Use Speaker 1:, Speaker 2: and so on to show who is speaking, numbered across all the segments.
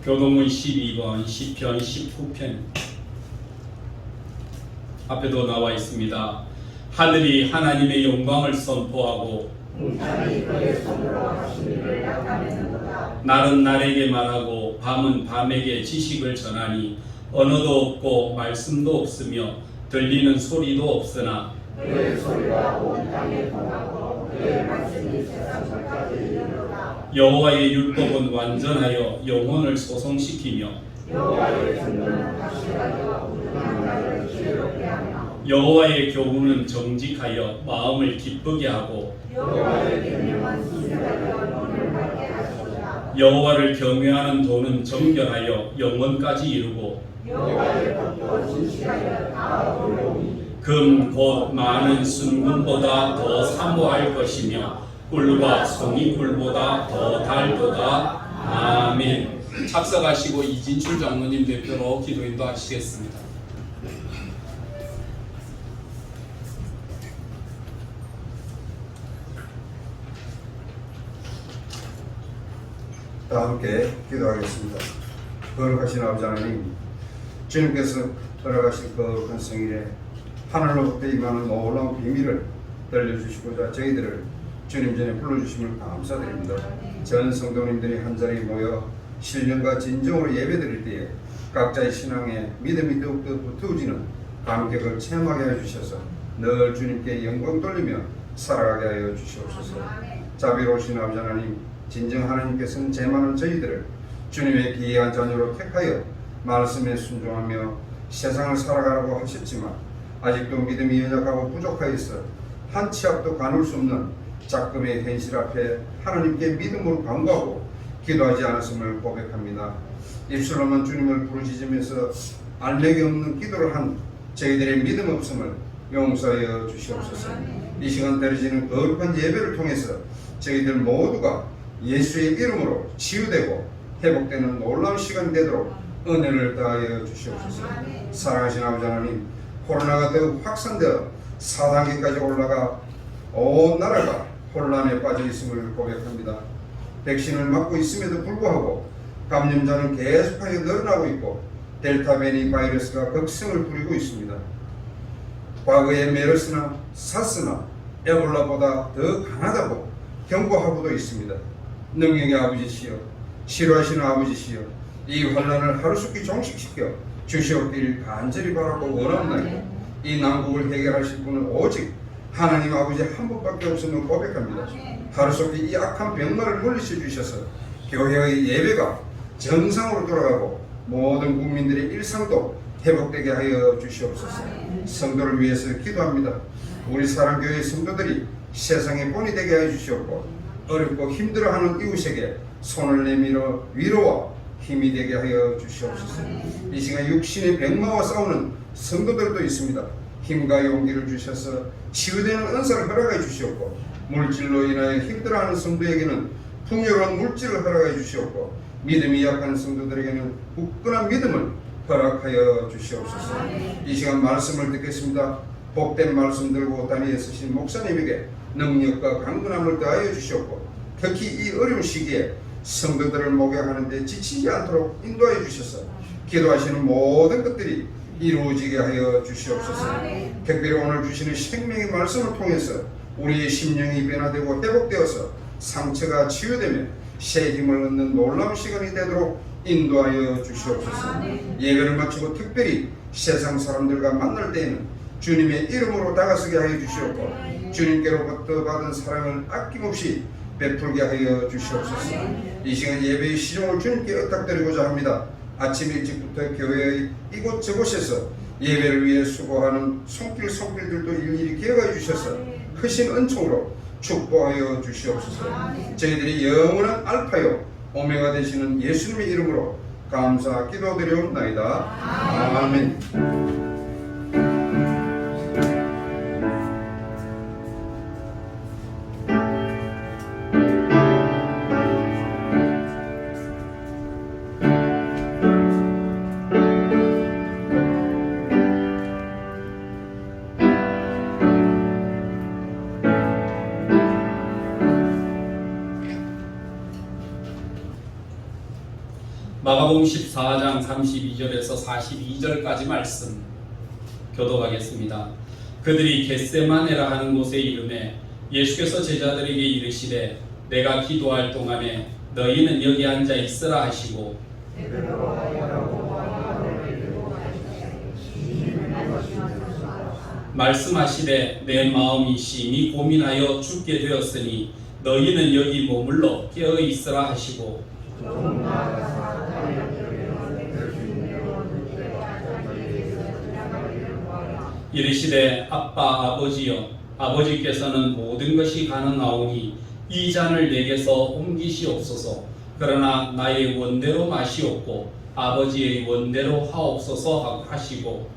Speaker 1: 교동문 12번 시편 19편 앞에도 나와 있습니다. 하늘이 하나님의 영광을 선포하고 날은 날에게 말하고 밤은 밤에게 지식을 전하니 언어도 없고 말씀도 없으며 들리는 소리도 없으나
Speaker 2: 그의 소리가 온 땅에 통하고 그의 말씀이 세상 끝까지 이르노라.
Speaker 1: 여호와의 율법은 완전하여 영혼을 소성시키며
Speaker 2: 여호와의 증거는 확실하여 우둔한 자를 지혜롭게 하며
Speaker 1: 여호와의 교훈은 정직하여 마음을 기쁘게 하고
Speaker 2: 여호와의 계명은 순결하여 눈을 밝게 하시리라.
Speaker 1: 여호와를 경외하는 도는 정결하여 영원까지 이르고
Speaker 2: 여호와의 법도 진실하여 다 어려우니
Speaker 1: 금 곧 많은 순금보다 더 사모할 것이며 꿀과 송이꿀보다 더 달도다. 아멘. 착석하시고 이진출 장로님 대표로 기도 인도하시겠습니다.
Speaker 3: 다 함께 기도하겠습니다. 거룩하신 아버지 하나님, 주님께서 돌아가신 거룩한 성일에 하늘로부터 임하는 놀라운 비밀을 들려주시고자 저희들을 주님 전에 불러주심을 감사드립니다. 전 성도님들이 한자리에 모여 신령과 진정으로 예배드릴 때에 각자의 신앙에 믿음이 더욱더 붙어지는 감격을 체험하게 해주셔서 늘 주님께 영광 돌리며 살아가게 하여 주시옵소서. 자비로우신 아버지 하나님, 진정 하나님께서는 제 많은 저희들을 주님의 귀한 자녀로 택하여 말씀에 순종하며 세상을 살아가라고 하셨지만 아직도 믿음이 연약하고 부족하여서 한 치 앞도 가눌 수 없는 작금의 현실 앞에 하나님께 믿음으로 간구하고 기도하지 않았음을 고백합니다. 입술로만 주님을 부르짖으면서 알력이 없는 기도를 한 저희들의 믿음 없음을 용서하여 주시옵소서. 이 시간 드려지는 거룩한 예배를 통해서 저희들 모두가 예수의 이름으로 치유되고 회복되는 놀라운 시간이 되도록 은혜를 다하여 주시옵소서. 사랑하신 아버지 하나님, 코로나가 더욱 확산되어 4단계까지 올라가 온 나라가 혼란에 빠져 있음을 고백합니다. 백신을 맞고 있음에도 불구하고 감염자는 계속하여 늘어나고 있고 델타 변이 바이러스가 극성을 부리고 있습니다. 과거의 메르스나 사스나 에볼라보다 더 강하다고 경고하고도 있습니다. 능력의 아버지시여, 치료하시는 아버지시여, 이 환란을 하루속히 종식시켜 주시옵기를 간절히 바라고 원하옵나이다. 이 난국을 해결하실 분은 오직 하나님 아버지 한 분밖에 없음을 고백합니다. 하루속히 이 악한 병마를 물리쳐 주셔서 교회의 예배가 정상으로 돌아가고 모든 국민들의 일상도 회복되게 하여 주시옵소서. 성도를 위해서 기도합니다. 우리 사랑교회 성도들이 세상의 본이 되게 하여 주시옵고 어렵고 힘들어하는 이웃에게 손을 내밀어 위로와 힘이 되게 하여 주시옵소서. 이 시간 육신의 병마와 싸우는 성도들도 있습니다. 힘과 용기를 주셔서 치유되는 은사를 허락해 주시옵고 물질로 인하여 힘들어하는 성도에게는 풍요로운 물질을 허락해 주시옵고 믿음이 약한 성도들에게는 굳건한 믿음을 허락하여 주시옵소서. 이 시간 말씀을 듣겠습니다. 복된 말씀 들고 단위에 서신 목사님에게 능력과 강건함을 더하여 주시옵고 특히 이 어려운 시기에 성도들을 목양하는 데 지치지 않도록 인도하여 주셔서 기도하시는 모든 것들이 이루어지게 하여 주시옵소서. 특별히 오늘 주시는 생명의 말씀을 통해서 우리의 심령이 변화되고 회복되어서 상처가 치유되며 새 힘을 얻는 놀라운 시간이 되도록 인도하여 주시옵소서. 예배를 마치고 특별히 세상 사람들과 만날 때에는 주님의 이름으로 다가서게 하여 주시옵고 주님께로부터 받은 사랑을 아낌없이 베풀게 하여 주시옵소서. 이 시간 예배의 시종을 주님께 의탁드리고자 합니다. 아침 일찍부터 교회의 이곳저곳에서 예배를 위해 수고하는 손길들도 일일이 기억하여 주셔서 크신 은총으로 축복하여 주시옵소서. 저희들이 영원한 알파요 오메가 되시는 예수님의 이름으로 감사 기도드리옵나이다. 아멘.
Speaker 1: 마가복음 14장 32절에서 42절까지 말씀 교독하겠습니다. 그들이 겟세마네라 하는 곳에 이르매 예수께서 제자들에게 이르시되 내가 기도할 동안에 너희는 여기 앉아 있으라 하시고 말씀하시되 내 마음이 심히 고민하여 죽게 되었으니 너희는 여기 머물러 깨어 있으라 하시고 이르시되 아빠 아버지여 아버지께서는 모든 것이 가능하오니 이 잔을 내게서 옮기시옵소서. 그러나 나의 원대로 마시옵고 아버지의 원대로 하옵소서 하시고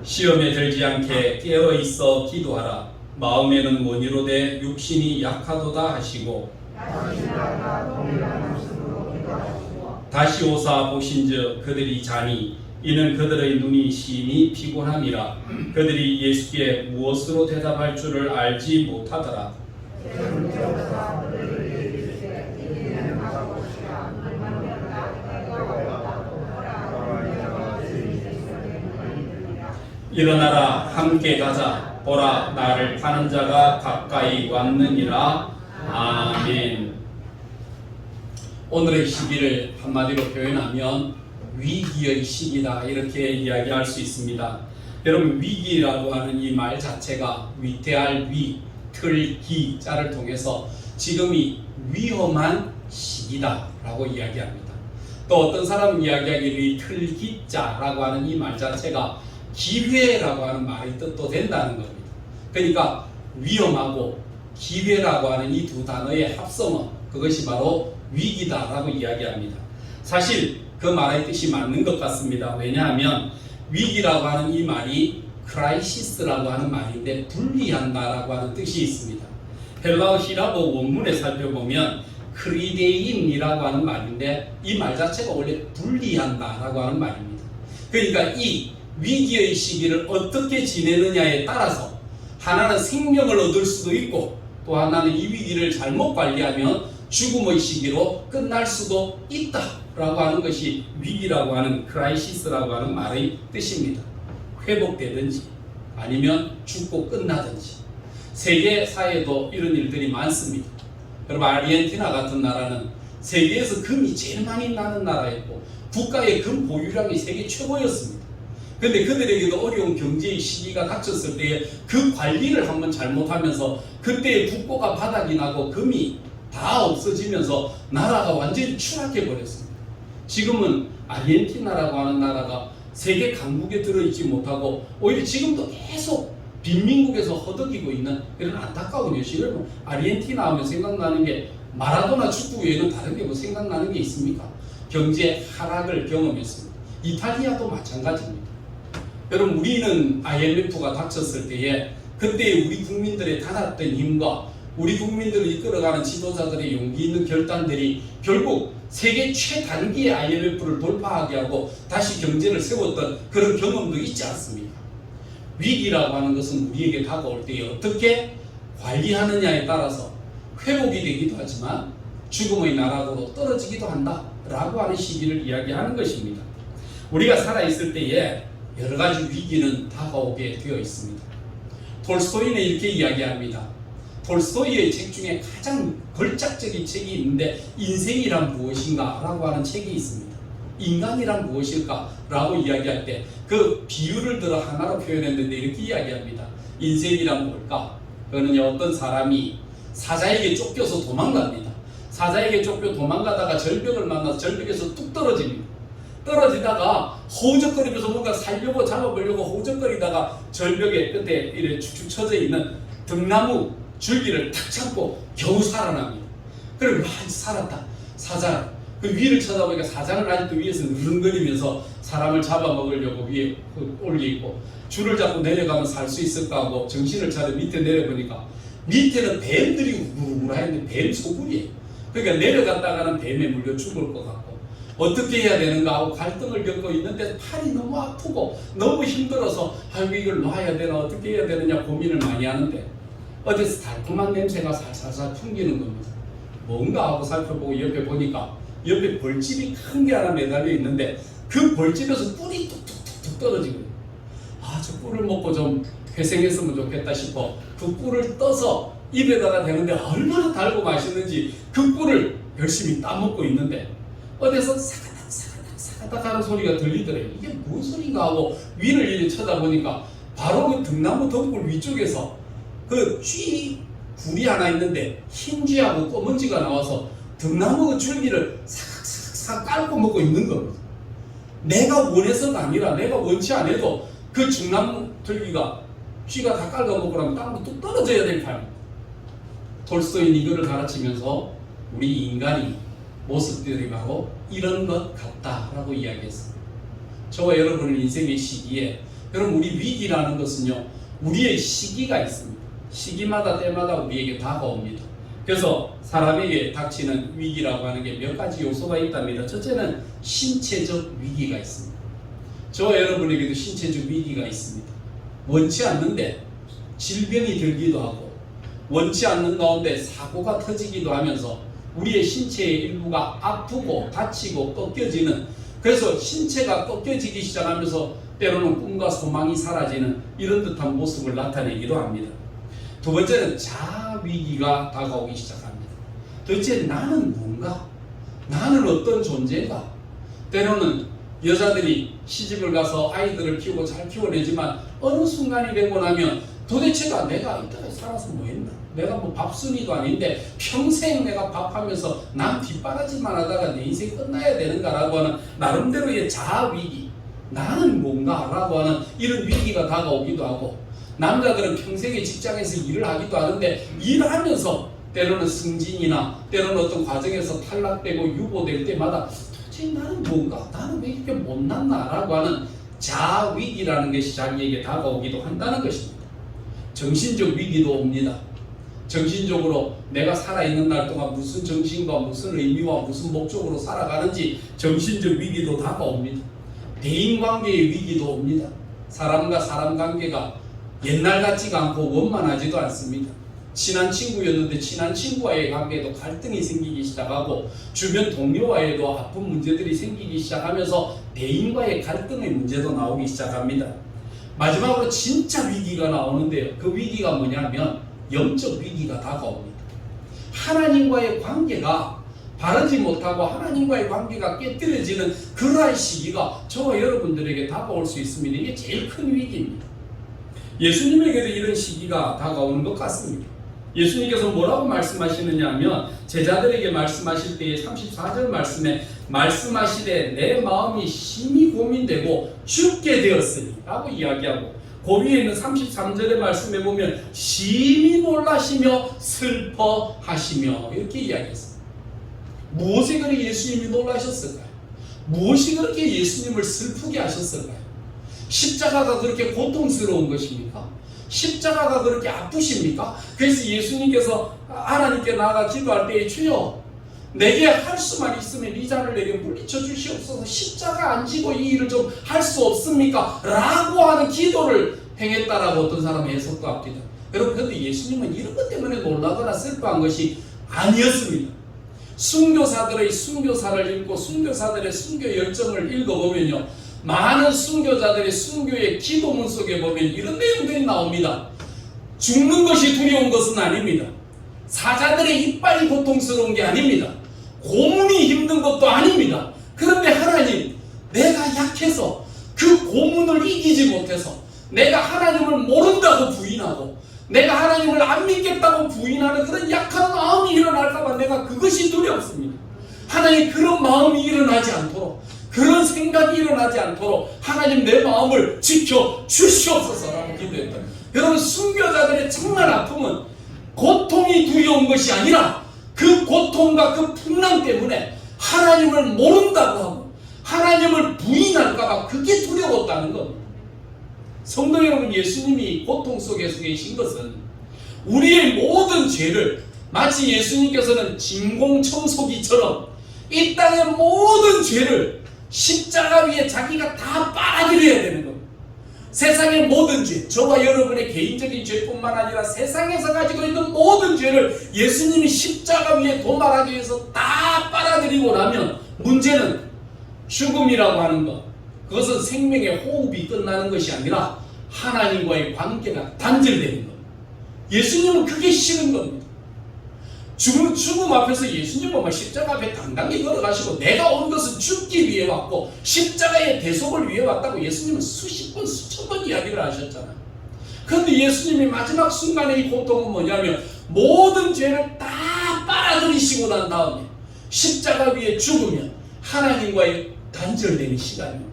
Speaker 1: 시험에 들지 않게 깨어 있어 기도하라. 마음에는 원이로되 육신이 약하도다 하시고 다시 오사 보신즉 그들이 자니 이는 그들의 눈이 심히 피곤함이라. 그들이 예수께 무엇으로 대답할 줄을 알지 못하더라. 일어나라 함께 가자. 보라 나를 파는 자가 가까이 왔느니라. 아멘. 오늘의 시기를 한마디로 표현하면 위기의 시기다 이렇게 이야기할 수 있습니다. 여러분 위기라고 하는 이 말 자체가 위태할 위, 틀기 자를 통해서 지금이 위험한 시기다 라고 이야기합니다. 또 어떤 사람은 이야기하기를 이 틀기자라고 하는 이 말 자체가 기회라고 하는 말의 뜻도 된다는 겁니다. 그러니까 위험하고 기회라고 하는 이 두 단어의 합성어, 그것이 바로 위기다라고 이야기합니다. 사실 그 말의 뜻이 맞는 것 같습니다. 왜냐하면 위기라고 하는 이 말이 크라이시스라고 하는 말인데 분리한다라고 하는 뜻이 있습니다. 헬라어 히라보 원문에 살펴보면 크리데인이라고 하는 말인데 이 말 자체가 원래 분리한다라고 하는 말입니다. 그러니까 이 위기의 시기를 어떻게 지내느냐에 따라서 하나는 생명을 얻을 수도 있고 또 하나는 이 위기를 잘못 관리하면 죽음의 시기로 끝날 수도 있다라고 하는 것이 위기라고 하는 크라이시스라고 하는 말의 뜻입니다. 회복되든지 아니면 죽고 끝나든지. 세계사에도 이런 일들이 많습니다. 여러분 아르헨티나 같은 나라는 세계에서 금이 제일 많이 나는 나라였고 국가의 금 보유량이 세계 최고였습니다. 그런데 그들에게도 어려운 경제의 시기가 닥쳤을 때에 그 관리를 한번 잘못하면서 그때의 국고가 바닥이 나고 금이 다 없어지면서 나라가 완전히 추락해 버렸습니다. 지금은 아르헨티나라고 하는 나라가 세계 강국에 들어있지 못하고 오히려 지금도 계속 빈민국에서 허덕이고 있는 이런 안타까운 현실을 아르헨티나 하면 생각나는 게 마라도나 축구 외에는 다른 게 뭐 생각나는 게 있습니까? 경제 하락을 경험했습니다. 이탈리아도 마찬가지입니다. 여러분 우리는 IMF가 닥쳤을 때에 그때 우리 국민들의 단합된 힘과 우리 국민들을 이끌어가는 지도자들의 용기 있는 결단들이 결국 세계 최단기의 IMF를 돌파하게 하고 다시 경제를 세웠던 그런 경험도 있지 않습니까? 위기라고 하는 것은 우리에게 다가올 때에 어떻게 관리하느냐에 따라서 회복이 되기도 하지만 죽음의 나라로 떨어지기도 한다라고 하는 시기를 이야기하는 것입니다. 우리가 살아있을 때에 여러 가지 위기는 다가오게 되어 있습니다. 톨스토이는 이렇게 이야기합니다. 톨스토이의 책 중에 가장 걸작적인 책이 있는데 인생이란 무엇인가 라고 하는 책이 있습니다. 인간이란 무엇일까 라고 이야기할 때 그 비유를 들어 하나로 표현했는데 이렇게 이야기합니다. 인생이란 뭘까? 그거는 어떤 사람이 사자에게 쫓겨서 도망갑니다. 사자에게 쫓겨 도망가다가 절벽을 만나서 절벽에서 뚝 떨어집니다. 떨어지다가 허우적거리면서 뭔가 살려고 잡아보려고 허우적거리다가 절벽의 끝에 이렇게 축축 처져 있는 등나무 줄기를 탁 잡고 겨우 살아납니다. 그리고 살았다. 사자. 그 위를 쳐다보니까 사자는 아직도 위에서 느른거리면서 사람을 잡아먹으려고 위에 올리고 줄을 잡고 내려가면 살 수 있을까 하고 정신을 차려 밑에 내려보니까 밑에는 뱀들이 우글우글하는데 뱀 소굴이에요. 그러니까 내려갔다가는 뱀에 물려 죽을 것 같고 어떻게 해야 되는가 하고 갈등을 겪고 있는데 팔이 너무 아프고 너무 힘들어서 아이고 이걸 놔야 되나 어떻게 해야 되느냐 고민을 많이 하는데 어디서 달콤한 냄새가 살살살 풍기는 겁니다. 뭔가 하고 살펴보고 옆에 보니까 옆에 벌집이 큰 게 하나 매달려 있는데 그 벌집에서 꿀이 뚝뚝뚝 떨어지거든요. 아, 저 꿀을 먹고 좀 회생했으면 좋겠다 싶어 그 꿀을 떠서 입에다가 대는데 얼마나 달고 맛있는지 그 꿀을 열심히 따먹고 있는데 어디서 사가닥 사가닥 사가닥 하는 소리가 들리더래요. 이게 뭔 소린가 하고 위를 이리 쳐다보니까 바로 그 등나무 덩굴 위쪽에서 그 쥐 굴이 하나 있는데 흰 쥐하고 검은 쥐가 나와서 등나무 그 줄기를 싹싹싹 깔고 먹고 있는 겁니다. 내가 원해서가 아니라 내가 원치 않아도 그 중나무 줄기가 쥐가 다 깔아먹고 나면 땅으로 뚝 떨어져야 될 판입니다. 톨스토이는 이거를 가르치면서 우리 인간이 모습들이 바로 이런 것 같다라고 이야기했습니다. 저와 여러분의 인생의 시기에 여러분 우리 위기라는 것은요 우리의 시기가 있습니다. 시기마다 때마다 우리에게 다가옵니다. 그래서 사람에게 닥치는 위기라고 하는 게 몇 가지 요소가 있답니다. 첫째는 신체적 위기가 있습니다. 저와 여러분에게도 신체적 위기가 있습니다. 원치 않는데 질병이 들기도 하고 원치 않는 가운데 사고가 터지기도 하면서 우리의 신체의 일부가 아프고 다치고 꺾여지는 그래서 신체가 꺾여지기 시작하면서 때로는 꿈과 소망이 사라지는 이런 듯한 모습을 나타내기도 합니다. 두 번째는 자아 위기가 다가오기 시작합니다. 도대체 나는 뭔가? 나는 어떤 존재인가? 때로는 여자들이 시집을 가서 아이들을 키우고 잘 키워내지만 어느 순간이 되고 나면 도대체가 내가 이때까지 살아서 뭐 했나? 내가 뭐 밥순이도 아닌데 평생 내가 밥하면서 남 뒷바라지만 하다가 내 인생이 끝나야 되는가라고 하는 나름대로의 자아 위기 나는 뭔가? 라고 하는 이런 위기가 다가오기도 하고 남자들은 평생의 직장에서 일을 하기도 하는데 일하면서 때로는 승진이나 때로는 어떤 과정에서 탈락되고 유보될 때마다 도대체 나는 뭔가? 나는 왜 이렇게 못났나? 라고 하는 자아 위기라는 것이 자기에게 다가오기도 한다는 것입니다. 정신적 위기도 옵니다. 정신적으로 내가 살아있는 날 동안 무슨 정신과 무슨 의미와 무슨 목적으로 살아가는지 정신적 위기도 다가옵니다. 대인관계의 위기도 옵니다. 사람과 사람 관계가 옛날 같지가 않고 원만하지도 않습니다. 친한 친구였는데 친한 친구와의 관계에도 갈등이 생기기 시작하고 주변 동료와에도 아픈 문제들이 생기기 시작하면서 대인과의 갈등의 문제도 나오기 시작합니다. 마지막으로 진짜 위기가 나오는데요. 그 위기가 뭐냐면 영적 위기가 다가옵니다. 하나님과의 관계가 바르지 못하고 하나님과의 관계가 깨뜨려지는 그러한 시기가 저와 여러분들에게 다가올 수 있습니다. 이게 제일 큰 위기입니다. 예수님에게도 이런 시기가 다가오는 것 같습니다. 예수님께서 뭐라고 말씀하시느냐 하면 제자들에게 말씀하실 때에 34절 말씀에 말씀하시되 내 마음이 심히 고민되고 죽게 되었으니 라고 이야기하고 그 위에 있는 33절의 말씀에 보면 심히 놀라시며 슬퍼하시며 이렇게 이야기했습니다. 무엇에 그렇게 예수님이 놀라셨을까요? 무엇이 그렇게 예수님을 슬프게 하셨을까요? 십자가가 그렇게 고통스러운 것입니까? 십자가가 그렇게 아프십니까? 그래서 예수님께서 하나님께 나아가 기도할 때에 주여 내게 할 수만 있으면 이 잔을 내게 물리쳐 주시옵소서 십자가 안 지고 이 일을 좀 할 수 없습니까? 라고 하는 기도를 행했다라고 어떤 사람이 해석도 합니다. 여러분 그런데 예수님은 이런 것 때문에 놀라거나 슬퍼한 것이 아니었습니다. 순교사들의 순교사를 읽고 순교사들의 순교 열정을 읽어보면요 많은 순교자들의 순교의 기도문 속에 보면 이런 내용들이 나옵니다. 죽는 것이 두려운 것은 아닙니다. 사자들의 이빨이 고통스러운 게 아닙니다. 고문이 힘든 것도 아닙니다. 그런데 하나님 내가 약해서 그 고문을 이기지 못해서 내가 하나님을 모른다고 부인하고 내가 하나님을 안 믿겠다고 부인하는 그런 약한 마음이 일어날까봐 내가 그것이 두렵습니다. 하나님 그런 마음이 일어나지 않도록 그런 생각이 일어나지 않도록 하나님 내 마음을 지켜 주시옵소서라고 기도했다. 여러분 순교자들의 정말 아픔은 고통이 두려운 것이 아니라 그 고통과 그 풍랑 때문에 하나님을 모른다고 하고 하나님을 부인할까봐 그게 두려웠다는 겁니다. 성도 여러분 예수님이 고통 속에서 계신 것은 우리의 모든 죄를 마치 예수님께서는 진공청소기처럼 이 땅의 모든 죄를 십자가 위에 자기가 다 빨아들여야 되는 겁니다. 세상의 모든 죄, 저와 여러분의 개인적인 죄뿐만 아니라 세상에서 가지고 있는 모든 죄를 예수님이 십자가 위에 도말하기 위해서 다 빨아들이고 나면 문제는 죽음이라고 하는 것, 그것은 생명의 호흡이 끝나는 것이 아니라 하나님과의 관계가 단절되는 것. 예수님은 그게 싫은 겁니다. 죽음 앞에서 예수님은 막 십자가 앞에 당당히 걸어가시고 내가 온 것은 죽기 위해 왔고 십자가의 대속을 위해 왔다고 예수님은 수십 번 수천 번 이야기를 하셨잖아요. 그런데 예수님이 마지막 순간에 이 고통은 뭐냐면 모든 죄를 다 빨아들이시고 난 다음에 십자가 위에 죽으면 하나님과의 단절됨이 시간이에요.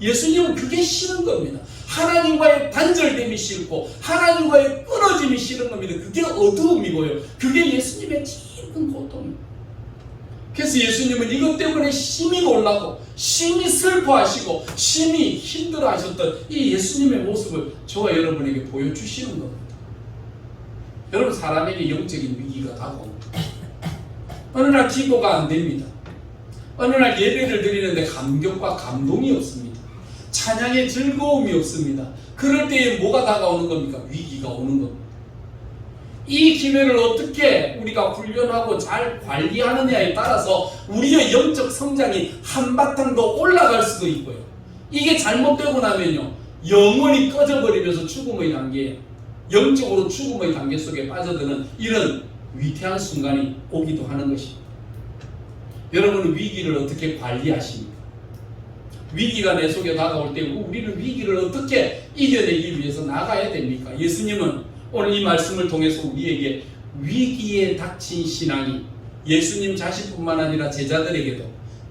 Speaker 1: 예수님은 그게 싫은 겁니다. 하나님과의 단절됨이 싫고 하나님과의 끊어짐이 싫은 겁니다. 그게 어두움이고요. 그게 예수님의 제일 큰 고통입니다. 그래서 예수님은 이것 때문에 심히 놀라고 심히 슬퍼하시고 심히 힘들어하셨던 이 예수님의 모습을 저와 여러분에게 보여주시는 겁니다. 여러분, 사람에게 영적인 위기가 다가옵니다. 어느 날 기도가 안 됩니다. 어느 날 예배를 드리는데 감격과 감동이 없습니다. 찬양의 즐거움이 없습니다. 그럴 때에 뭐가 다가오는 겁니까? 위기가 오는 겁니다. 이 기회를 어떻게 우리가 훈련하고 잘 관리하느냐에 따라서 우리의 영적 성장이 한바탕 더 올라갈 수도 있고요. 이게 잘못되고 나면요, 영원히 꺼져버리면서 죽음의 단계에, 영적으로 죽음의 단계 속에 빠져드는 이런 위태한 순간이 오기도 하는 것입니다. 여러분은 위기를 어떻게 관리하십니까? 위기가 내 속에 다가올 때 우리는 위기를 어떻게 이겨내기 위해서 나가야 됩니까? 예수님은 오늘 이 말씀을 통해서 우리에게 위기에 닥친 신앙이 예수님 자신뿐만 아니라 제자들에게도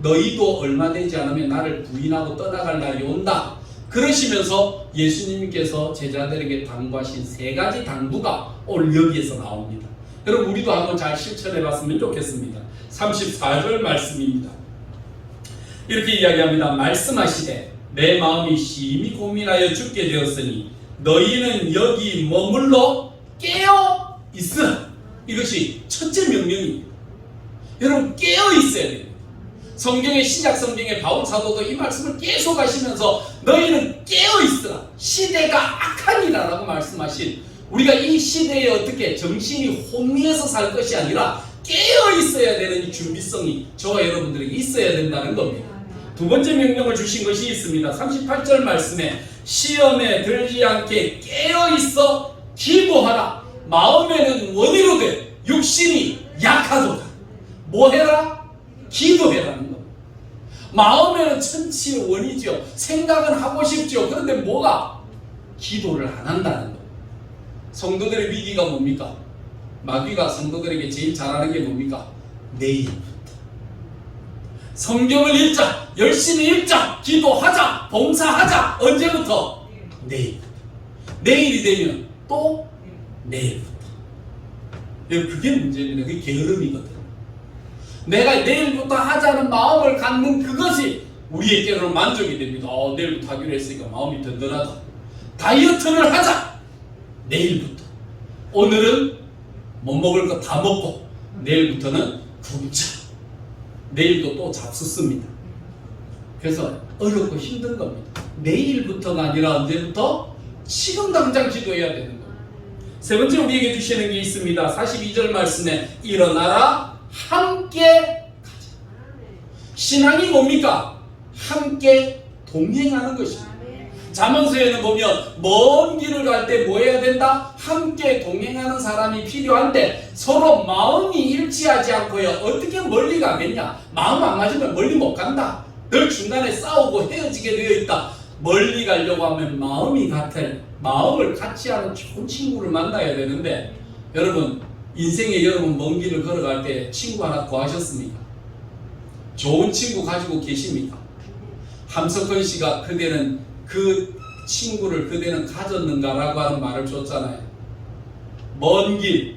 Speaker 1: 너희도 얼마 되지 않으면 나를 부인하고 떠나갈 날이 온다, 그러시면서 예수님께서 제자들에게 당부하신 세 가지 당부가 오늘 여기에서 나옵니다. 여러분, 우리도 한번 잘 실천해 봤으면 좋겠습니다. 34절 말씀입니다. 이렇게 이야기합니다. 말씀하시되 내 마음이 심히 고민하여 죽게 되었으니 너희는 여기 머물러 깨어 있으라. 이것이 첫째 명령입니다. 여러분, 깨어 있어야 됩니다. 성경의 신약 성경의 바울 사도도 이 말씀을 계속 하시면서 너희는 깨어 있으라. 시대가 악하니라 라고 말씀하신, 우리가 이 시대에 어떻게 정신이 혼미해서 살 것이 아니라 깨어 있어야 되는 이 준비성이 저와 여러분들에게 있어야 된다는 겁니다. 두 번째 명령을 주신 것이 있습니다. 38절 말씀에 시험에 들지 않게 깨어 있어 기도하라. 마음에는 원이로되 육신이 약하도다. 뭐 해라? 기도해라는 겁니다. 마음에는 천치 원이죠. 생각은 하고 싶죠. 그런데 뭐가? 기도를 안 한다는 겁니다. 성도들의 위기가 뭡니까? 마귀가 성도들에게 제일 잘하는 게 뭡니까? 내일부터. 성경을 읽자, 열심히 읽자, 기도하자, 봉사하자. 언제부터? 내일부터. 내일이 되면 또 내일부터. 그게 문제입니다. 그게 게으름이거든. 내가 내일부터 하자는 마음을 갖는 그것이 우리에게는 만족이 됩니다. 내일부터 하기로 했으니까 마음이 든든하다. 다이어트를 하자. 내일부터. 오늘은 못 먹을 거 다 먹고 내일부터는 굶자. 내일도 또 잡숫습니다. 그래서 어렵고 힘든 겁니다. 내일부터가 아니라 언제부터? 지금 당장 기도해야 되는 겁니다. 세 번째 우리에게 주시는 게 있습니다. 42절 말씀에 일어나라 함께 가자. 신앙이 뭡니까? 함께 동행하는 것입니다. 잠언서에는 보면 먼 길을 갈 때 뭐 해야 된다? 함께 동행하는 사람이 필요한데 서로 마음이 일치하지 않고요. 어떻게 멀리 가겠냐? 마음 안 맞으면 멀리 못 간다. 늘 중간에 싸우고 헤어지게 되어 있다. 멀리 가려고 하면 마음이 같은, 마음을 같이 하는 좋은 친구를 만나야 되는데, 여러분 인생에 여러분 먼 길을 걸어갈 때 친구 하나 구하셨습니까? 좋은 친구 가지고 계십니까? 함석헌 씨가 그대는 그 친구를 그대는 가졌는가라고 하는 말을 줬잖아요. 먼 길,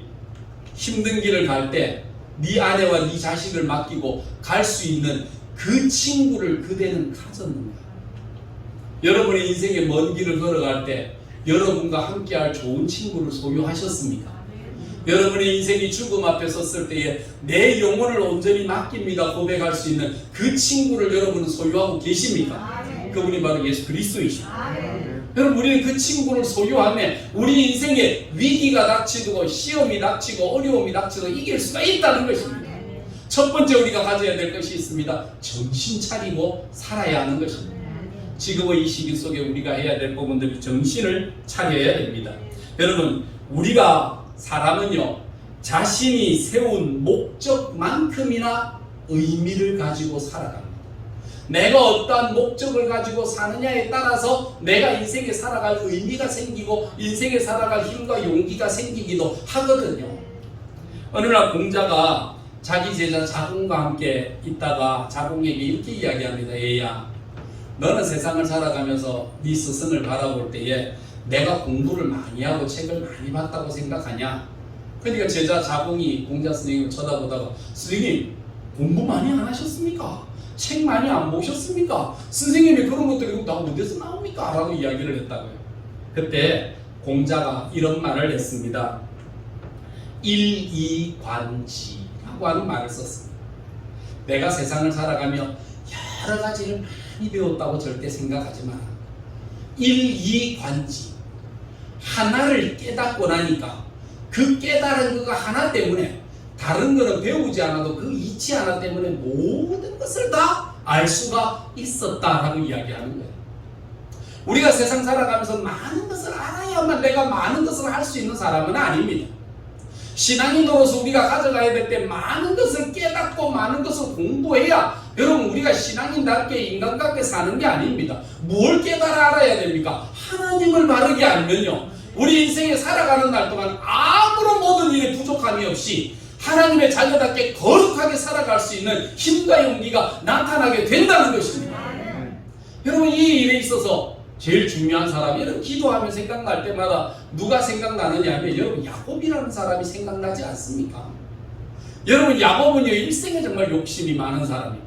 Speaker 1: 힘든 길을 갈 때 네 아내와 네 자식을 맡기고 갈 수 있는 그 친구를 그대는 가졌는가? 여러분의 인생의 먼 길을 걸어갈 때 여러분과 함께할 좋은 친구를 소유하셨습니까? 여러분의 인생이 죽음 앞에 섰을 때에 내 영혼을 온전히 맡깁니다 고백할 수 있는 그 친구를 여러분은 소유하고 계십니까? 그분이 바로 예수 그리스도이십니다. 여러분 우리는 그 친구를 소유하면 우리 인생에 위기가 닥치고 시험이 닥치고 어려움이 닥치고 이길 수가 있다는 것입니다. 첫 번째 우리가 가져야 될 것이 있습니다. 정신 차리고 살아야 하는 것입니다. 지금의 이 시기 속에 우리가 해야 될 부분들이 정신을 차려야 됩니다. 여러분 우리가 사람은요 자신이 세운 목적만큼이나 의미를 가지고 살아갑니다. 내가 어떠한 목적을 가지고 사느냐에 따라서 내가 인생에 살아갈 의미가 생기고 인생에 살아갈 힘과 용기가 생기기도 하거든요. 어느 날 공자가 자기 제자 자공과 함께 있다가 자공에게 이렇게 이야기합니다. 얘야, 너는 세상을 살아가면서 네 스승을 바라볼 때에 내가 공부를 많이 하고 책을 많이 봤다고 생각하냐? 그러니까 제자 자공이 공자 선생님을 쳐다보다가 선생님 공부 많이 안 하셨습니까? 책 많이 안 보셨습니까? 선생님이 그런 것들이 다 어디서 나옵니까? 라고 이야기를 했다고요. 그때 공자가 이런 말을 했습니다. 일이관지라고 하는 말을 썼습니다. 내가 세상을 살아가며 여러 가지를 많이 배웠다고 절대 생각하지 마라. 일이관지 하나를 깨닫고 나니까 그 깨달은 그가 하나 때문에 다른 거는 배우지 않아도 그 이치 하나 때문에 모든 것을 다 알 수가 있었다라고 이야기하는 거예요. 우리가 세상 살아가면서 많은 것을 알아야만 내가 많은 것을 할 수 있는 사람은 아닙니다. 신앙인으로서 우리가 가져가야 될 때 많은 것을 깨닫고 많은 것을 공부해야 여러분 우리가 신앙인답게 인간답게 사는 게 아닙니다. 뭘 깨달아 알아야 됩니까? 하나님을 바르게 알면요 우리 인생에 살아가는 날 동안 아무런 모든 일에 부족함이 없이 하나님의 자녀답게 거룩하게 살아갈 수 있는 힘과 용기가 나타나게 된다는 것입니다. 여러분 이 일에 있어서 제일 중요한 사람이 여러분 기도하면 생각날 때마다 누가 생각나느냐 하면 여러분 야곱이라는 사람이 생각나지 않습니까? 여러분 야곱은요 일생에 정말 욕심이 많은 사람이에요.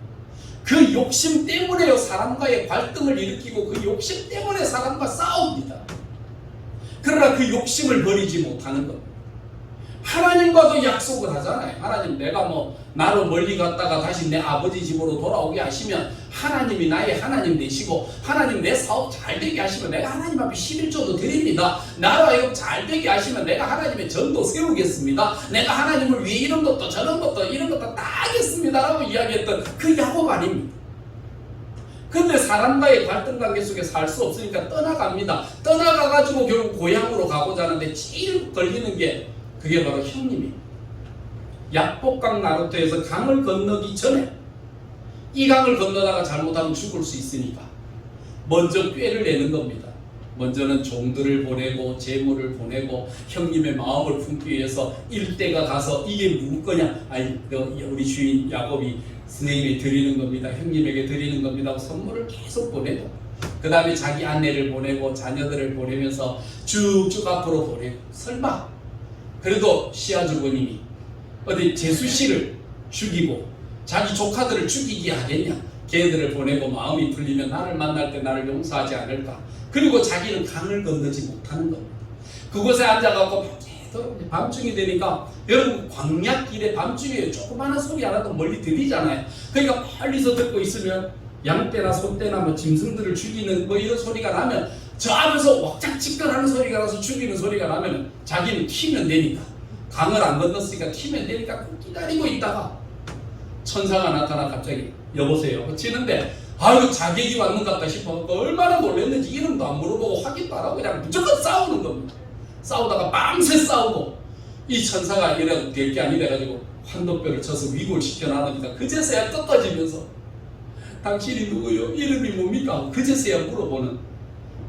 Speaker 1: 그 욕심 때문에요 사람과의 갈등을 일으키고 그 욕심 때문에 사람과 싸웁니다. 그러나 그 욕심을 버리지 못하는 겁니다. 하나님과도 약속을 하잖아요. 하나님 내가 나로 멀리 갔다가 다시 내 아버지 집으로 돌아오게 하시면 하나님이 나의 하나님 되시고 하나님 내 사업 잘 되게 하시면 내가 하나님 앞에 11조도 드립니다. 나로 하여금 잘 되게 하시면 내가 하나님의 전도 세우겠습니다. 내가 하나님을 위해 이런 것도 저런 것도 이런 것도 다 하겠습니다 라고 이야기했던 그 야곱 아닙니다. 근데 사람과의 갈등 관계 속에 살 수 없으니까 떠나갑니다. 떠나가가지고 결국 고향으로 가고자 하는데 제일 걸리는 게 그게 바로 형님입니다. 약복강 나루터에서 강을 건너기 전에 이 강을 건너다가 잘못하면 죽을 수 있으니까 먼저 꾀를 내는 겁니다. 먼저는 종들을 보내고 재물을 보내고 형님의 마음을 품기 위해서 일대가 가서 이게 누구 거냐? 우리 주인 야곱이 스님이 드리는 겁니다. 형님에게 드리는 겁니다 하고 선물을 계속 보내고 그 다음에 자기 아내를 보내고 자녀들을 보내면서 쭉쭉 앞으로 보내고 설마 그래도 시아주부님이 어디 제수씨를 죽이고 자기 조카들을 죽이게 하겠냐? 걔들을 보내고 마음이 풀리면 나를 만날 때 나를 용서하지 않을까? 그리고 자기는 강을 건너지 못하는 겁니다. 그곳에 앉아갖고 밤중이 되니까 여러분 광야길에 밤중에 조그마한 소리 하나도 멀리 들리잖아요. 그러니까 멀리서 듣고 있으면 양떼나 소떼나 짐승들을 죽이는 이런 소리가 나면 저 앞에서 왁작지껄하는 소리가 나서 죽이는 소리가 나면 자기는 튀면 되니까 강을 안 건넜으니까 튀면 되니까 기다리고 있다가 천사가 나타나 갑자기 여보세요 치는데 아유 자객이 왔는 것 같다 싶어 얼마나 놀랐는지 이름도 안 물어보고 확인도 안 하고 그냥 무조건 싸우는 겁니다. 싸우다가 밤새 싸우고 이 천사가 이래도 될 게 아니래가지고 환도뼈를 쳐서 위골시켜 놔두니까 그제서야 꺾어지면서 당신이 누구요? 이름이 뭡니까? 그제서야 물어보는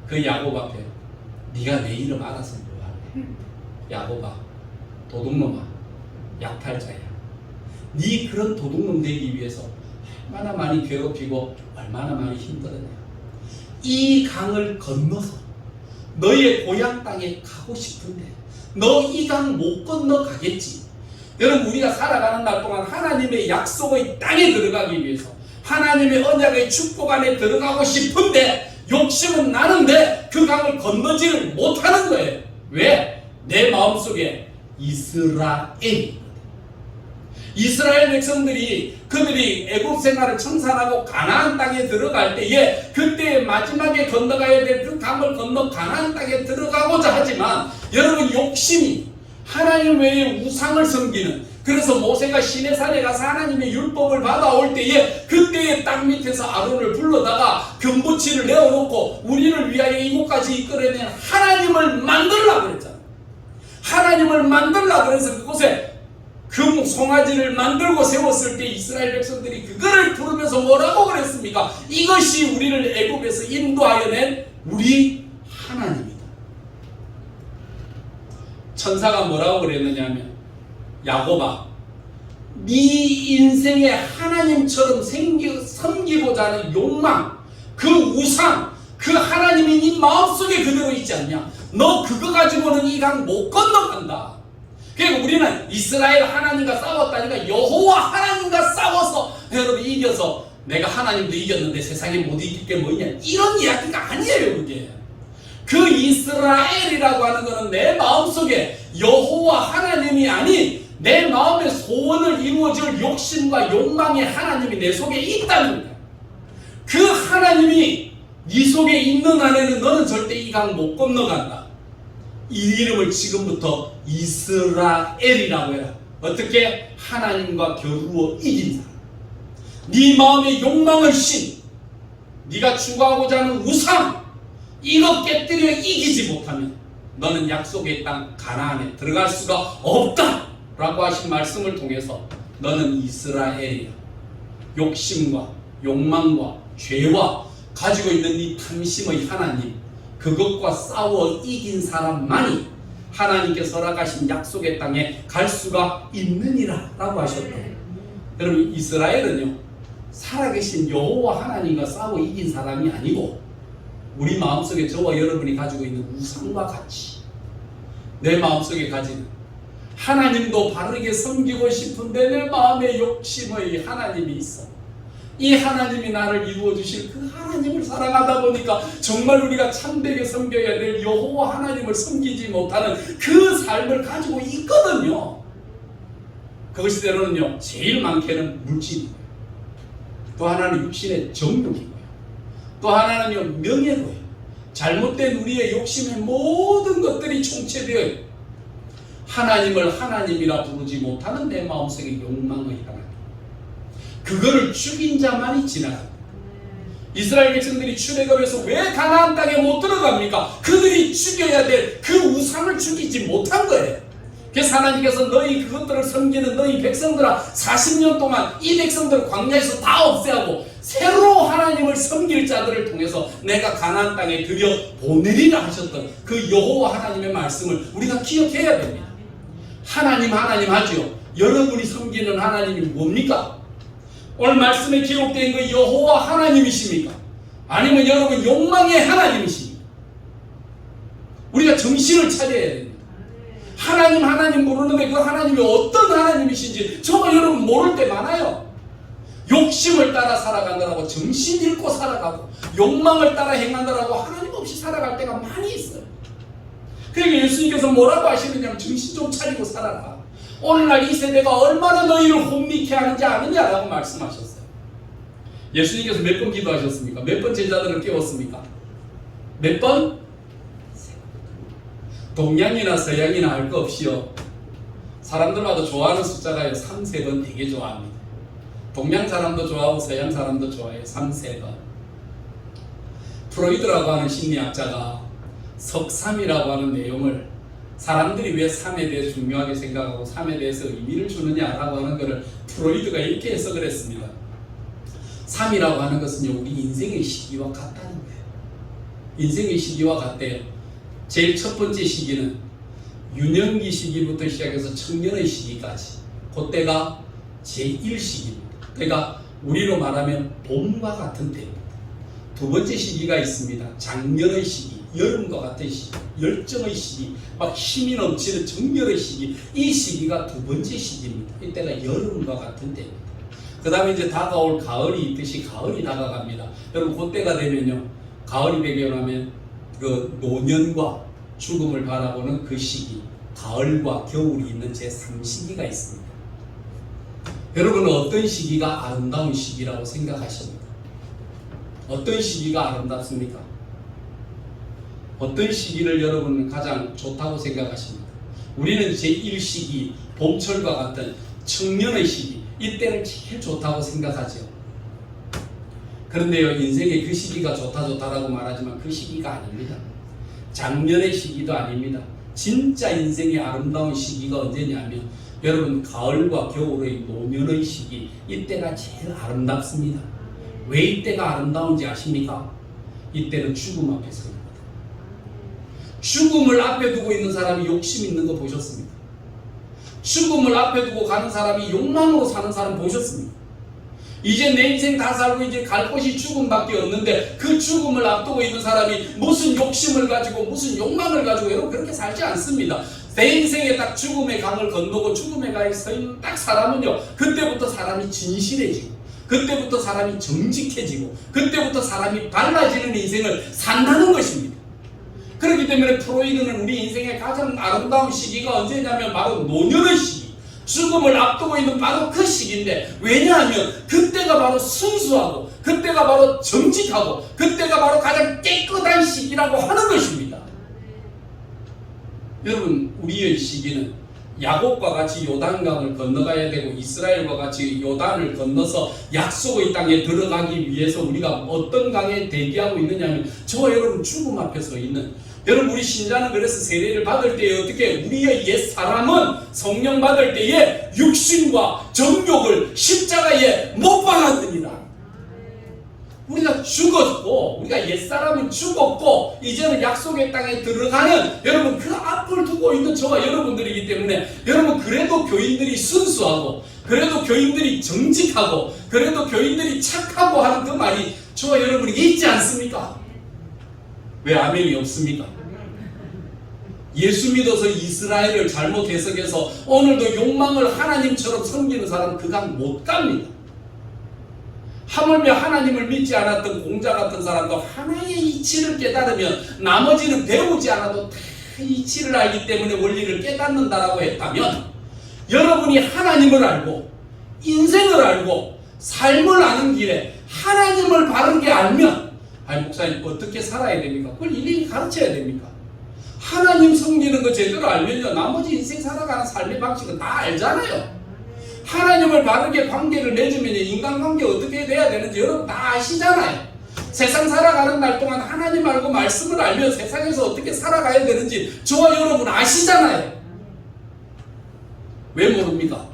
Speaker 1: 그 야곱 앞에 네가 내 이름 알아서 뭐하래? 야곱아 도둑놈아 약탈자야. 네 그런 도둑놈 되기 위해서 얼마나 많이 괴롭히고 얼마나 많이 힘들었냐. 이 강을 건너서 너의 고향 땅에 가고 싶은데 너 이 강 못 건너 가겠지. 여러분 우리가 살아가는 날 동안 하나님의 약속의 땅에 들어가기 위해서 하나님의 언약의 축복 안에 들어가고 싶은데 욕심은 나는데 그 강을 건너지를 못하는 거예요. 왜? 내 마음속에 이스라엘이거든. 이스라엘 백성들이 그들이 애굽 생활을 청산하고 가나안 땅에 들어갈 때에 그때 마지막에 건너가야 될 그 강을 건너 가나안 땅에 들어가고자 하지만 여러분 욕심이 하나님 외에 우상을 섬기는, 그래서 모세가 시내산에 가서 하나님의 율법을 받아올 때에 그때의 땅 밑에서 아론을 불러다가 경보치를 내어놓고 우리를 위하여 이곳까지 이끌어낸 하나님을 만들라 그랬잖아. 하나님을 만들라 그래서 그곳에 금 송아지를 만들고 세웠을 때 이스라엘 백성들이 그거를 부르면서 뭐라고 그랬습니까? 이것이 우리를 애굽에서 인도하여 낸 우리 하나님이다. 천사가 뭐라고 그랬느냐면, 야곱아, 네 인생에 하나님처럼 섬기고자 하는 욕망, 그 우상, 그 하나님이 네 마음속에 그대로 있지 않냐? 너 그거 가지고는 이 강 못 건너간다. 그러니까 우리는 이스라엘 하나님과 싸웠다니까 여호와 하나님과 싸워서 여러분 이겨서 내가 하나님도 이겼는데 세상에 못 이길 게 뭐냐, 이런 이야기가 아니에요. 그게 그 이스라엘이라고 하는 것은 내 마음속에 여호와 하나님이 아닌 내 마음의 소원을 이루어줄 욕심과 욕망의 하나님이 내 속에 있다는 거야. 그 하나님이 네 속에 있는 한에는 너는 절대 이 강 못 건너간다. 이 이름을 지금부터 이스라엘이라고 해라. 어떻게? 하나님과 겨루어 이긴 사람. 네 마음의 욕망을 신, 네가 추구하고자 하는 우상, 이거 깨뜨려 이기지 못하면 너는 약속의 땅 가나안에 들어갈 수가 없다 라고 하신 말씀을 통해서 너는 이스라엘이야. 욕심과 욕망과 죄와 가지고 있는 이 탐심의 하나님, 그것과 싸워 이긴 사람만이 하나님께서 허락하신 약속의 땅에 갈 수가 있느니라 라고 하셨다. 여러분, 이스라엘은요 살아계신 여호와 하나님과 싸워 이긴 사람이 아니고 우리 마음속에 저와 여러분이 가지고 있는 우상과 같이 내 마음속에 가지는, 하나님도 바르게 섬기고 싶은데 내 마음에 욕심의 하나님이 있어. 이 하나님이 나를 이루어 주실 그 하나님을 사랑하다 보니까 정말 우리가 참되게 섬겨야 될 여호와 하나님을 섬기지 못하는 그 삶을 가지고 있거든요. 그것이 때로는요 제일 많게는 물질이고요, 또 하나는 육신의 정욕이고요, 또 하나는요 명예고요. 잘못된 우리의 욕심의 모든 것들이 총체되어 하나님을 하나님이라 부르지 못하는 내 마음속의 욕망의 하나님, 그거를 죽인 자만이 지나갑니다. 이스라엘 백성들이 출애굽에서 왜 가나안 땅에 못 들어갑니까? 그들이 죽여야 될 그 우상을 죽이지 못한 거예요. 그래서 하나님께서 너희 그것들을 섬기는 너희 백성들아 40년 동안 이 백성들을 광야에서 다 없애하고 새로 하나님을 섬길 자들을 통해서 내가 가나안 땅에 들여 보내리라 하셨던 그 여호와 하나님의 말씀을 우리가 기억해야 됩니다. 하나님 하지요. 여러분이 섬기는 하나님이 뭡니까? 오늘 말씀에 기록된 그 여호와 하나님이십니까? 아니면 여러분 욕망의 하나님이십니까? 우리가 정신을 차려야 됩니다. 하나님 부르는데 그 하나님이 어떤 하나님이신지 저와 여러분 모를 때 많아요. 욕심을 따라 살아가느라고 정신 잃고 살아가고 욕망을 따라 행하느라고 하나님 없이 살아갈 때가 많이 있어요. 그러니까 예수님께서 뭐라고 하시느냐면 정신 좀 차리고 살아라. 오늘날 이 세대가 얼마나 너희를 혼미케 하는지 아느냐라고 말씀하셨어요. 예수님께서 몇 번 기도하셨습니까? 몇 번 제자들을 깨웠습니까? 몇 번? 동양이나 서양이나 할 거 없이요, 사람들마다 좋아하는 숫자가요 3, 3번 되게 좋아합니다. 동양 사람도 좋아하고 서양 사람도 좋아해요. 3, 3번. 프로이드라고 하는 심리학자가 석삼이라고 하는 내용을, 사람들이 왜 삶에 대해서 중요하게 생각하고 삶에 대해서 의미를 주느냐라고 하는 것을 프로이드가 이렇게 해석을 했습니다. 3이라고 하는 것은요 우리 인생의 시기와 같다는 거예요. 인생의 시기와 같대요. 제일 첫 번째 시기는 유년기 시기부터 시작해서 청년의 시기까지, 그때가 제1시기입니다. 그러니까 우리로 말하면 봄과 같은 때입니다. 두 번째 시기가 있습니다. 작년의 시기, 여름과 같은 시기, 열정의 시기, 막 힘이 넘치는 정열의 시기, 이 시기가 두 번째 시기입니다. 이때가 여름과 같은 때입니다. 그 다음에 이제 다가올 가을이 있듯이 가을이 다가갑니다. 여러분 그때가 되면요, 가을이 배경하면 그 노년과 죽음을 바라보는 그 시기, 가을과 겨울이 있는 제3시기가 있습니다. 여러분은 어떤 시기가 아름다운 시기라고 생각하십니까? 어떤 시기가 아름답습니까? 어떤 시기를 여러분은 가장 좋다고 생각하십니까? 우리는 제1시기, 봄철과 같은 청년의 시기, 이때를 제일 좋다고 생각하죠. 그런데요, 인생의 그 시기가 좋다라고 말하지만 그 시기가 아닙니다. 작년의 시기도 아닙니다. 진짜 인생의 아름다운 시기가 언제냐면 여러분 가을과 겨울의 노년의 시기, 이때가 제일 아름답습니다. 왜 이때가 아름다운지 아십니까? 이때는 죽음 앞에 서 있습니다. 죽음을 앞에 두고 있는 사람이 욕심 있는 거 보셨습니까? 죽음을 앞에 두고 가는 사람이 욕망으로 사는 사람 보셨습니까? 이제 내 인생 다 살고 이제 갈 곳이 죽음밖에 없는데 그 죽음을 앞두고 있는 사람이 무슨 욕심을 가지고 무슨 욕망을 가지고 여러분 그렇게 살지 않습니다. 내 인생에 딱 죽음의 강을 건너고 죽음의 강에 서 있는 딱 사람은요, 그때부터 사람이 진실해지고 그때부터 사람이 정직해지고 그때부터 사람이 달라지는 인생을 산다는 것입니다. 그렇기 때문에 프로이드는 우리 인생의 가장 아름다운 시기가 언제냐면 바로 노년의 시기, 죽음을 앞두고 있는 바로 그 시기인데, 왜냐하면 그때가 바로 순수하고 그때가 바로 정직하고 그때가 바로 가장 깨끗한 시기라고 하는 것입니다. 여러분, 우리의 시기는 야곱과 같이 요단강을 건너가야 되고 이스라엘과 같이 요단을 건너서 약속의 땅에 들어가기 위해서 우리가 어떤 강에 대기하고 있느냐면 저와 여러분 죽음 앞에 서 있는, 여러분 우리 신자는 그래서 세례를 받을 때에 어떻게 우리의 옛 사람은 성령 받을 때에 육신과 정욕을 십자가에 못 박았습니다. 우리가 죽었고 우리가 옛사람은 죽었고 이제는 약속의 땅에 들어가는 여러분 그 앞을 두고 있는 저와 여러분들이기 때문에 여러분 그래도 교인들이 순수하고 그래도 교인들이 정직하고 그래도 교인들이 착하고 하는 그 말이 저와 여러분이 있지 않습니까? 왜 아멘이 없습니까? 예수 믿어서 이스라엘을 잘못 해석해서 오늘도 욕망을 하나님처럼 섬기는 사람 그 강 못 갑니다. 하물며 하나님을 믿지 않았던 공자 같은 사람도 하나의 이치를 깨달으면 나머지는 배우지 않아도 다 이치를 알기 때문에 원리를 깨닫는다라고 했다면, 여러분이 하나님을 알고 인생을 알고 삶을 아는 길에 하나님을 바르게 알면, 아니 목사님 어떻게 살아야 됩니까? 그걸 일일이 가르쳐야 됩니까? 하나님 섬기는 거 제대로 알면요 나머지 인생 살아가는 삶의 방식은 다 알잖아요. 하나님을 바르게 관계를 맺으면 인간관계 어떻게 돼야 되는지 여러분 다 아시잖아요. 세상 살아가는 날 동안 하나님 알고 말씀을 알면 세상에서 어떻게 살아가야 되는지 저와 여러분 아시잖아요. 왜 모릅니까?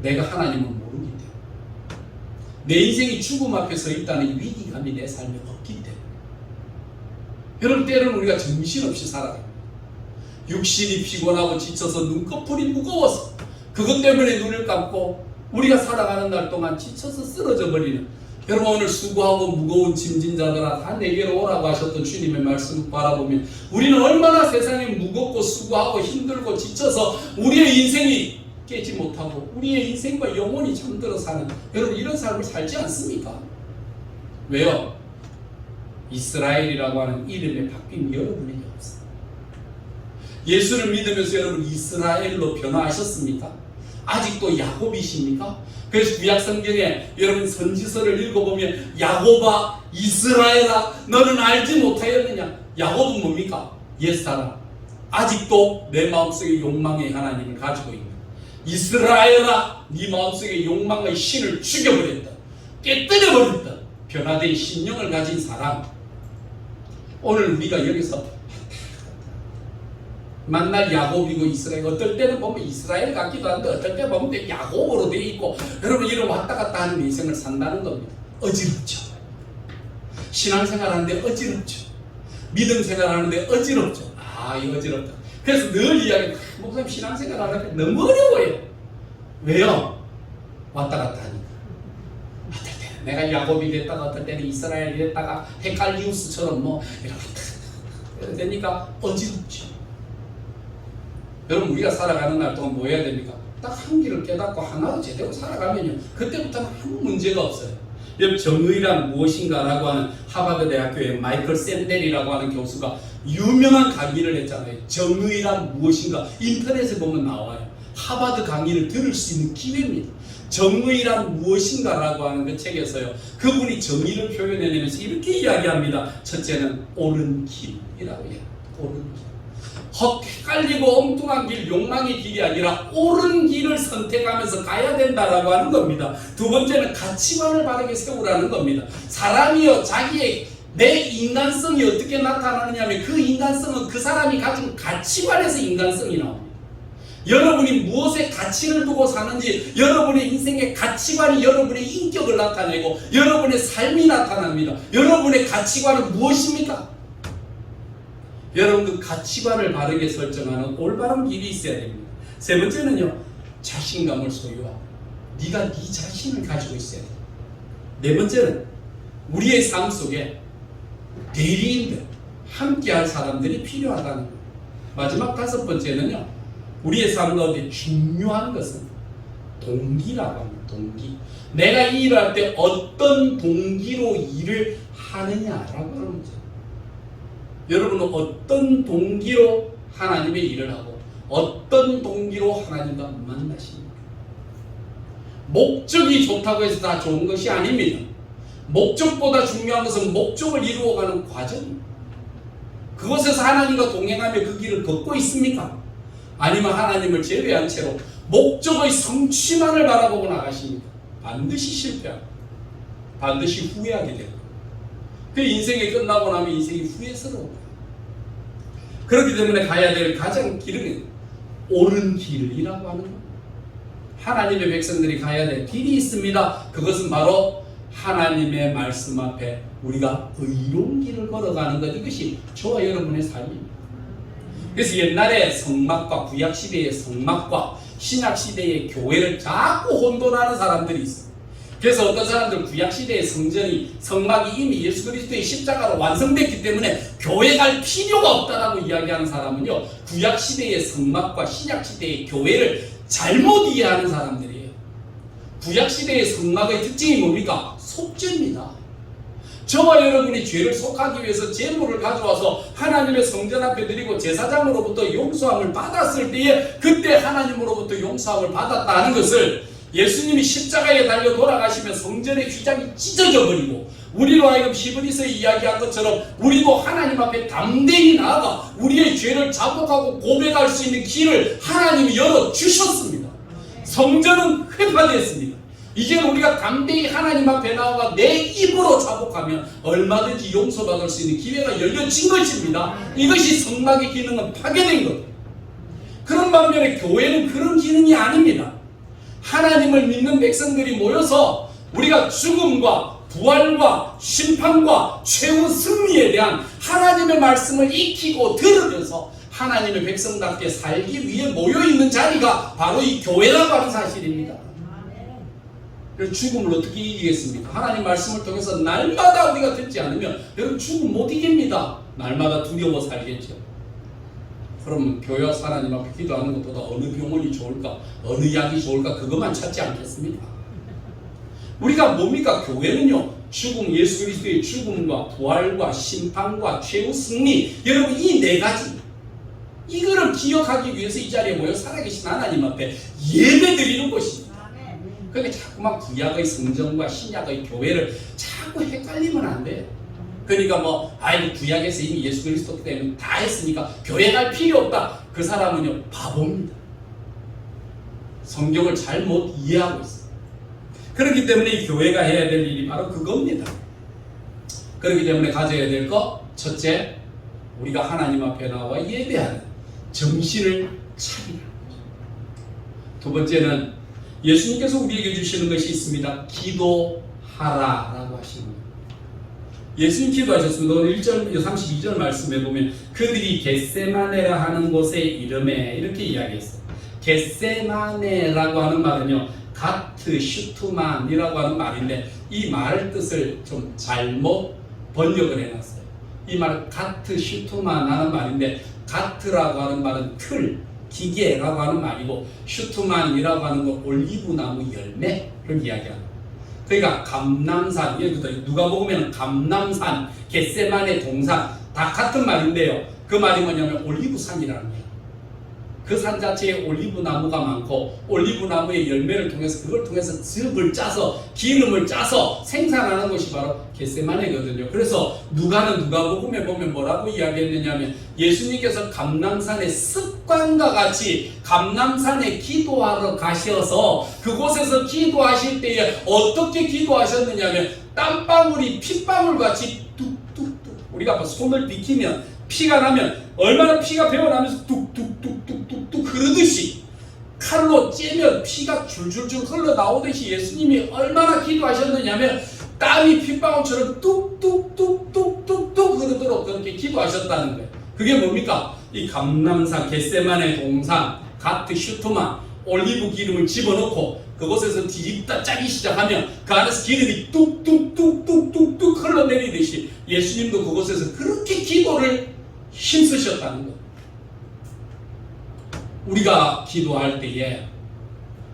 Speaker 1: 내가 하나님을 모르기 때문에. 내 인생이 죽음 앞에 서 있다는 위기감이 내 삶에 없기 때문에. 여러분 때로는 우리가 정신없이 살아갑니다. 육신이 피곤하고 지쳐서 눈꺼풀이 무거워서 그것 때문에 눈을 감고 우리가 살아가는 날 동안 지쳐서 쓰러져 버리는, 여러분 오늘 수고하고 무거운 짐진 자들아 다 내게로 오라고 하셨던 주님의 말씀을 바라보면 우리는 얼마나 세상에 무겁고 수고하고 힘들고 지쳐서 우리의 인생이 깨지 못하고 우리의 인생과 영원히 잠들어 사는, 여러분 이런 삶을 살지 않습니까? 왜요? 이스라엘이라고 하는 이름의 바뀐 여러분에게 없어요. 예수를 믿으면서 여러분 이스라엘로 변화하셨습니까? 아직도 야곱이십니까? 그래서 구약 성경에 여러분 선지서를 읽어보면 야곱아 이스라엘아 너는 알지 못하였느냐? 야곱은 뭡니까? 옛사람, 아직도 내 마음속에 욕망의 하나님을 가지고 있는, 이스라엘아 네 마음속에 욕망의 신을 죽여버렸다, 깨뜨려버렸다, 변화된 신령을 가진 사람. 오늘 우리가 여기서 만날 야곱이고 이스라엘, 어떨 때는 보면 이스라엘 같기도 한데 어떨 때 보면 야곱으로 되어 있고, 여러분 이런 왔다 갔다 하는 인생을 산다는 겁니다. 어지럽죠. 신앙생활 하는데 어지럽죠. 믿음 생활 하는데 어지럽죠. 아 이거 어지럽다. 그래서 늘 이야기, 목사님 신앙생활 하는데 너무 어려워요. 왜요? 왔다 갔다 하니까. 어떨 때는 내가 야곱이 됐다가 어떨 때는 이스라엘이 됐다가 헷갈리우스처럼 뭐 이렇게 왔다 갔다 되니까 어지럽죠. 여러분 우리가 살아가는 날 동안 뭐 해야 됩니까? 딱 한 길을 깨닫고 하나로 제대로 살아가면요 그때부터는 아무 문제가 없어요. 여러분 정의란 무엇인가 라고 하는 하버드 대학교의 마이클 샌델이라고 하는 교수가 유명한 강의를 했잖아요. 정의란 무엇인가. 인터넷에 보면 나와요. 하버드 강의를 들을 수 있는 기회입니다. 정의란 무엇인가라고 하는 그 책에서요. 그분이 정의를 표현해내면서 이렇게 이야기합니다. 첫째는 옳은 길이라고 해요. 옳은 길. 헷갈리고 엉뚱한 길, 욕망의 길이 아니라 옳은 길을 선택하면서 가야 된다라고 하는 겁니다. 두 번째는 가치관을 바르게 세우라는 겁니다. 사람이요, 자기의 내 인간성이 어떻게 나타나느냐면 그 인간성은 그 사람이 가진 가치관에서 인간성이 나옵니다. 여러분이 무엇에 가치를 두고 사는지, 여러분의 인생의 가치관이 여러분의 인격을 나타내고 여러분의 삶이 나타납니다. 여러분의 가치관은 무엇입니까? 여러분 그 가치관을 바르게 설정하는 올바른 길이 있어야 됩니다. 세 번째는요, 자신감을 소유하고 네가 네 자신을 가지고 있어야 돼요. 네 번째는 우리의 삶 속에 대리인들, 함께할 사람들이 필요하다는 거예요. 마지막 다섯 번째는요, 우리의 삶 가운데 중요한 것은 동기라고 합니다. 동기. 내가 이 일을 할 때 어떤 동기로 일을 하느냐라고 하는 거죠. 여러분은 어떤 동기로 하나님의 일을 하고 어떤 동기로 하나님과 만나십니까? 목적이 좋다고 해서 다 좋은 것이 아닙니다. 목적보다 중요한 것은 목적을 이루어가는 과정입니다. 그곳에서 하나님과 동행하며 그 길을 걷고 있습니까? 아니면 하나님을 제외한 채로 목적의 성취만을 바라보고 나가십니까? 반드시 실패하고 반드시 후회하게 됩니다. 그 인생이 끝나고 나면 인생이 후회스러워요. 그렇기 때문에 가야 될 가장 길은 옳은 길이라고 하는 겁니다. 하나님의 백성들이 가야 될 길이 있습니다. 그것은 바로 하나님의 말씀 앞에 우리가 의로운 길을 걸어가는 것, 이것이 저와 여러분의 삶입니다. 그래서 옛날에 성막과 구약시대의 성막과 신약시대의 교회를 자꾸 혼돈하는 사람들이 있어요. 그래서 어떤 사람들은 구약시대의 성막이 이미 예수 그리스도의 십자가로 완성됐기 때문에 교회 갈 필요가 없다라고 이야기하는 사람은요, 구약시대의 성막과 신약시대의 교회를 잘못 이해하는 사람들이에요. 구약시대의 성막의 특징이 뭡니까? 속죄입니다. 저와 여러분이 죄를 속하기 위해서 제물을 가져와서 하나님의 성전 앞에 드리고 제사장으로부터 용서함을 받았을 때에 그때 하나님으로부터 용서함을 받았다는 것을 예수님이 십자가에 달려 돌아가시면 성전의 휘장이 찢어져 버리고 우리로 하여금 히브리서에 이야기한 것처럼 우리도 하나님 앞에 담대히 나아가 우리의 죄를 자복하고 고백할 수 있는 길을 하나님이 열어주셨습니다. 성전은 회파되었습니다. 이제 우리가 담대히 하나님 앞에 나아가 내 입으로 자복하면 얼마든지 용서받을 수 있는 기회가 열려진 것입니다. 이것이 성막의 기능은 파괴된 것. 그런 반면에 교회는 그런 기능이 아닙니다. 하나님을 믿는 백성들이 모여서 우리가 죽음과 부활과 심판과 최후 승리에 대한 하나님의 말씀을 익히고 들으면서 하나님의 백성답게 살기 위해 모여있는 자리가 바로 이 교회라고 하는 사실입니다. 그래서 죽음을 어떻게 이기겠습니까? 하나님 말씀을 통해서 날마다 우리가 듣지 않으면 여러분 죽음 못 이깁니다. 날마다 두려워 살겠죠. 그러면 교회 와서 하나님 앞에 기도하는 것보다 어느 병원이 좋을까, 어느 약이 좋을까, 그것만 찾지 않겠습니까? 우리가 뭡니까? 교회는요, 죽음, 예수 그리스도의 죽음과 부활과 심판과 최후 승리, 여러분 이 네 가지, 이거를 기억하기 위해서 이 자리에 모여 살아계신 하나님 앞에 예배드리는 것입니다. 그러니까 자꾸만 구약의 성전과 신약의 교회를 자꾸 헷갈리면 안 돼요. 그러니까 구약에서 이미 예수 그리스도 때문에 다 했으니까 교회 갈 필요 없다. 그 사람은요, 바보입니다. 성경을 잘못 이해하고 있어요. 그렇기 때문에 이 교회가 해야 될 일이 바로 그겁니다. 그렇기 때문에 가져야 될 것, 첫째, 우리가 하나님 앞에 나와 예배하는 정신을 차리는 거죠. 두 번째는 예수님께서 우리에게 주시는 것이 있습니다. 기도하라라고 하시는 거예요. 예수님 기도하셨습니다. 오늘 1절, 32절 말씀에 보면 그들이 겟세마네라 하는 곳에 이름에 이렇게 이야기했어요. 겟세마네라고 하는 말은요, 가트 슈투만이라고 하는 말인데 이 말 뜻을 좀 잘못 번역을 해놨어요. 이 말 가트 슈투만 하는 말인데 가트라고 하는 말은 틀, 기계라고 하는 말이고 슈투만이라고 하는 건 올리브나무 열매를 이야기합니다. 그러니까 감람산, 누가 보면 감람산, 겟세만의 동산, 다 같은 말인데요. 그 말이 뭐냐면 올리브산이라는 거예요. 그 산 자체에 올리브 나무가 많고 올리브 나무의 열매를 통해서 그걸 통해서 즙을 짜서 기름을 짜서 생산하는 것이 바로 겟세마네거든요. 그래서 누가복음에 보면 뭐라고 이야기했느냐면 예수님께서 감람산의 습관과 같이 감람산에 기도하러 가셔서 그곳에서 기도하실 때에 어떻게 기도하셨느냐면 땀방울이 핏방울 같이 뚝뚝뚝, 우리가 손을 비키면 피가 나면 얼마나 피가 배어나면서 뚝뚝뚝뚝뚝뚝 흐르듯이 칼로 째면 피가 줄줄줄 흘러나오듯이 예수님이 얼마나 기도하셨느냐면 땀이 핏방울처럼 뚝뚝뚝뚝뚝뚝 흐르도록 그렇게 기도하셨다는 거예요. 그게 뭡니까? 이 감람산 겟세마네 동산 가트 슈트만 올리브 기름을 집어넣고 그곳에서 뒤집다 짜기 시작하면 그 안에서 기름이 뚝뚝뚝뚝뚝뚝 흘러내리듯이 예수님도 그곳에서 그렇게 기도를 힘쓰셨다는 것. 우리가 기도할 때에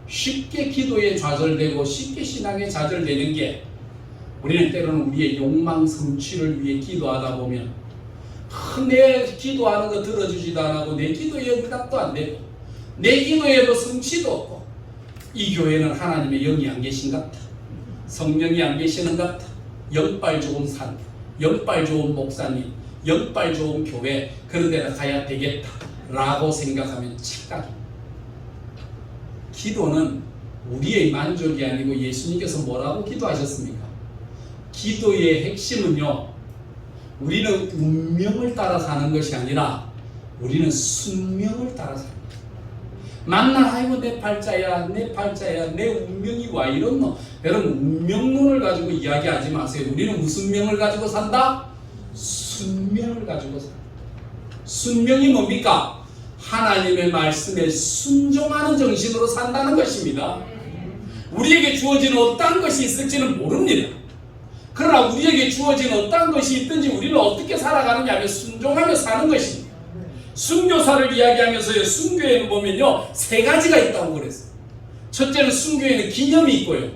Speaker 1: 쉽게 기도에 좌절되고 쉽게 신앙에 좌절되는 게 우리는 때로는 우리의 욕망 성취를 위해 기도하다 보면 내 기도하는 거 들어주지도 안 하고 내 기도에 응답도 안 되고 내 기도에도 성취도 없고 이 교회는 하나님의 영이 안 계신 것 같다. 성령이 안 계시는 것 같다. 영빨 좋은 산, 영빨 좋은 목사님, 영빨 좋은 교회 그런 데나 가야 되겠다 라고 생각하면 착각입니다. 기도는 우리의 만족이 아니고 예수님께서 뭐라고 기도하셨습니까? 기도의 핵심은요, 우리는 운명을 따라 사는 것이 아니라 우리는 순명을 따라 삽니다. 만날 아이고 내 팔자야 내 운명이 와 이런 여러분 운명론을 가지고 이야기하지 마세요. 우리는 무슨 명을 가지고 산다? 순명을 가지고 산다. 순명이 뭡니까? 하나님의 말씀에 순종하는 정신으로 산다는 것입니다. 우리에게 주어진 어떠한 것이 있을지는 모릅니다. 그러나 우리에게 주어진 어떠한 것이 있든지 우리는 어떻게 살아가느냐 하면 순종하며 사는 것입니다. 순교사를 이야기하면서요, 순교에는 보면요 3가지가 있다고 그랬어요. 첫째는 순교에는 기념이 있고요,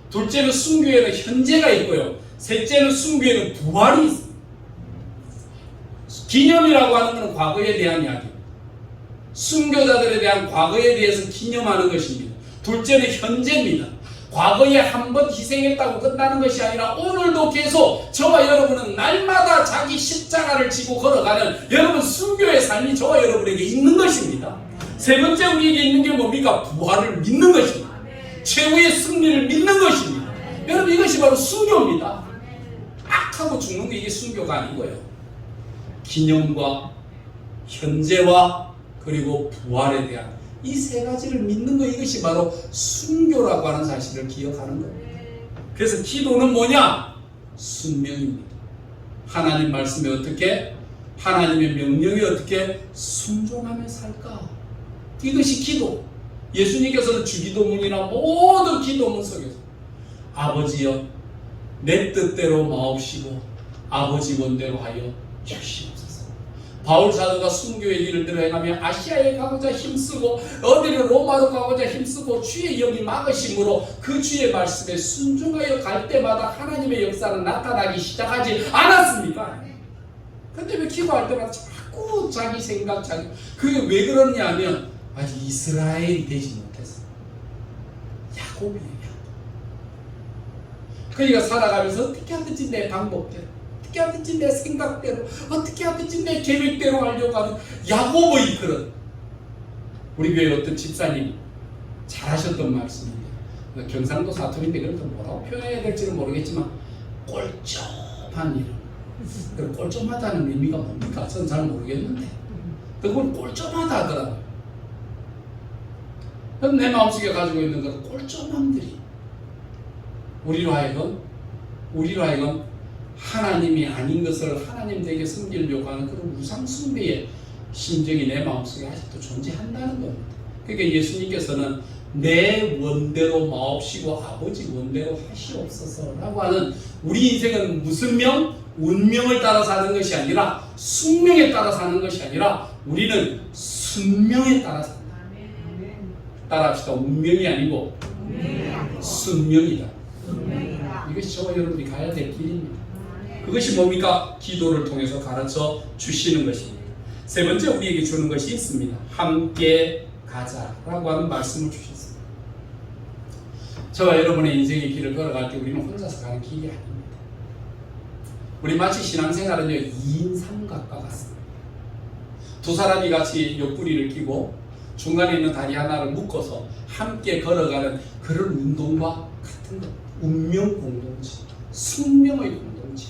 Speaker 1: 둘째는 순교에는 현재가 있고요, 셋째는 순교에는 부활이 있습니다. 기념이라고 하는 것은 과거에 대한 이야기입니다. 순교자들에 대한 과거에 대해서 기념하는 것입니다. 둘째는 현재입니다. 과거에 한 번 희생했다고 끝나는 것이 아니라 오늘도 계속 저와 여러분은 날마다 자기 십자가를 지고 걸어가는 여러분 순교의 삶이 저와 여러분에게 있는 것입니다. 세 번째 우리에게 있는 게 뭡니까? 부활을 믿는 것입니다. 최후의 승리를 믿는 것입니다. 여러분 이것이 바로 순교입니다. 악하고 죽는 게 이게 순교가 아니고요, 기념과 현재와 그리고 부활에 대한 이 3가지를 믿는 것, 이것이 바로 순교라고 하는 사실을 기억하는 거예요. 그래서 기도는 뭐냐? 순명입니다. 하나님 말씀에 어떻게, 하나님의 명령에 어떻게 순종하며 살까? 이것이 기도. 예수님께서는 주기도문이나 모든 기도문 속에서 아버지여 내 뜻대로 마옵시고 아버지 원대로 하여 주시옵소서. 바울 사도가 순교의 길을 들어 행하며 아시아에 가고자 힘쓰고 어디를 로마로 가고자 힘쓰고 주의 영이 막으심으로 그 주의 말씀에 순종하여 갈 때마다 하나님의 역사는 나타나기 시작하지 않았습니까? 근데 왜 기도할 때마다 자꾸 자기 생각, 그게 왜 그러냐면 아직 이스라엘이 되지 못했어. 야곱이에요. 그러니까 살아가면서 어떻게 하든지 내 방법대로, 어떻게 하든지 내 생각대로, 어떻게 하든지 내 계획대로 하려고 하는 야곱의 그런, 우리 교회 어떤 집사님 잘하셨던 말씀입니다. 경상도 사투리인데 그래서 뭐라고 표현해야 될지는 모르겠지만 꼴좀한 일. 꼴좀하다는 의미가 뭡니까? 저는 잘 모르겠는데 그걸 꼴좀하다 하더라고요. 그럼 내 마음속에 가지고 있는 건 꼴좀함들이 우리로 하여금 하나님이 아닌 것을 하나님 되게 섬기려고 하는 그런 우상숭배의 심정이 내 마음속에 아직도 존재한다는 겁니다. 그러니까 예수님께서는 내 원대로 마옵시고 아버지 원대로 하시옵소서라고 하는, 우리 인생은 무슨 명? 운명을 따라 사는 것이 아니라 숙명에 따라 사는 것이 아니라 우리는 순명에 따라 산다. 따라합시다. 운명이 아니고 순명이다. 이것이 저와 여러분이 가야 될 길입니다. 그것이 뭡니까? 기도를 통해서 가르쳐 주시는 것입니다. 세 번째 우리에게 주는 것이 있습니다. 함께 가자라고 하는 말씀을 주셨습니다. 저와 여러분의 인생의 길을 걸어갈 때 우리는 혼자서 가는 길이 아닙니다. 우리 마치 신앙생활은요 2인 3각과 같습니다. 두 사람이 같이 옆구리를 끼고 중간에 있는 다리 하나를 묶어서 함께 걸어가는 그런 운동과 같은 것. 운명 공동체, 숙명의 공동체.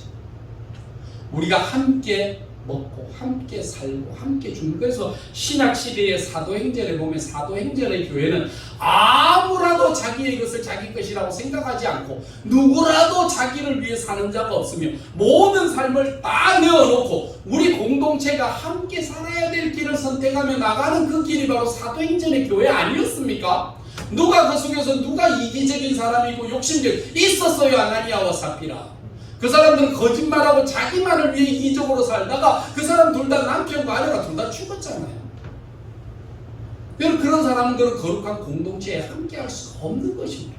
Speaker 1: 우리가 함께 먹고 함께 살고 함께 죽는. 그래서 신약시대의 사도행전에 보면 사도행전의 교회는 아무라도 자기의 것을 자기 것이라고 생각하지 않고 누구라도 자기를 위해 사는 자가 없으며 모든 삶을 다 내어놓고 우리 공동체가 함께 살아야 될 길을 선택하며 나가는 그 길이 바로 사도행전의 교회 아니었습니까? 누가 그 속에서 누가 이기적인 사람이고 욕심적 있었어요. 아나니아와 삽비라. 그 사람들은 거짓말하고 자기만을 위해 이기적으로 살다가 그 사람 둘 다 남편과 아내가 둘 다 죽었잖아요. 그런 사람은 그런 거룩한 공동체에 함께 할 수가 없는 것입니다.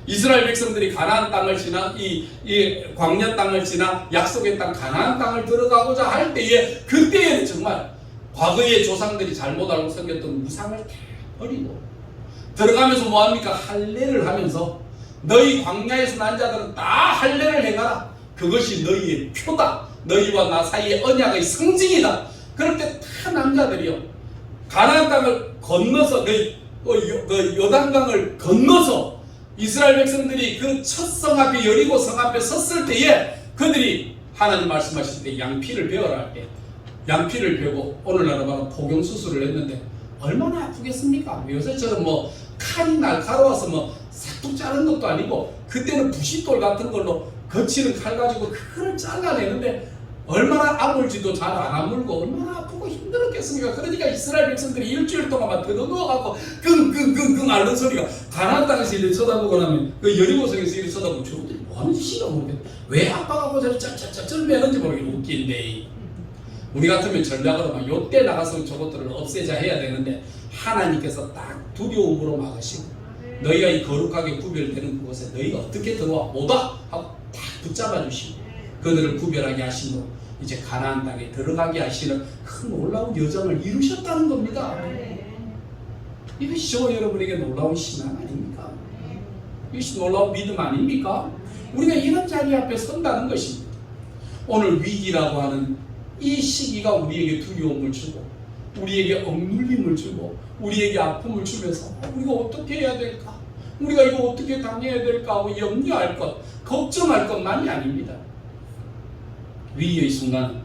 Speaker 1: 이스라엘 백성들이 가나안 땅을 지나 이 광야 땅을 지나 약속의 땅 가나안 땅을 들어가고자 할 때에 그때에는 정말 과거의 조상들이 잘못 알고 섬겼던 우상을 다 버리고 들어가면서 뭐합니까? 할례를 하면서 너희 광야에서 난 자들은 다 할례를 행하라. 그것이 너희의 표다. 너희와 나 사이의 언약의 상징이다. 그럴 때 다 남자들이요 가나안 땅을 건너서 요단강을 건너서 이스라엘 백성들이 그 첫 성 앞에 여리고 성 앞에 섰을 때에 그들이 하나님 말씀하실 때 양피를 베어라 할 때 양피를 베고 오늘날은 바로 포경 수술을 했는데 얼마나 아프겠습니까? 요새처럼 뭐 칼이 날카로워서 뭐 싹둑 자른 것도 아니고 그때는 부싯돌 같은 걸로 거치는 칼 가지고 그걸 잘라내는데 얼마나 아물지도 잘 안 아물고 얼마나 아프고 힘들었겠습니까? 그러니까 이스라엘 백성들이 일주일 동안만 들어 누워갖고 끙끙끙끙 앓는 소리가 가나안 땅에서 이렇게 쳐다보고 나면 그 여리고성에서 이렇게 쳐다보고 저분들이 뭐하는 짓이가 모르겠네. 왜 아빠가 저를 짤짤짤 매는지 모르겠네. 웃긴데 우리 같으면 전략으로 막 요때 나가서 저것들을 없애자 해야 되는데 하나님께서 딱 두려움으로 막으시고 너희가 이 거룩하게 구별되는 그곳에 너희가 어떻게 들어와 못와 하고 딱 붙잡아 주시고 그들을 구별하게 하시고 이제 가나안 땅에 들어가게 하시는 큰 놀라운 여정을 이루셨다는 겁니다. 이것이 저와 여러분에게 놀라운 신앙 아닙니까? 이것이 놀라운 믿음 아닙니까? 우리가 이런 자리 앞에 선다는 것입니다. 오늘 위기라고 하는 이 시기가 우리에게 두려움을 주고 우리에게 억눌림을 주고 우리에게 아픔을 주면서 우리가 어떻게 해야 될까? 우리가 이거 어떻게 당해야 될까 하고 염려할 것, 걱정할 것만이 아닙니다. 위기의 순간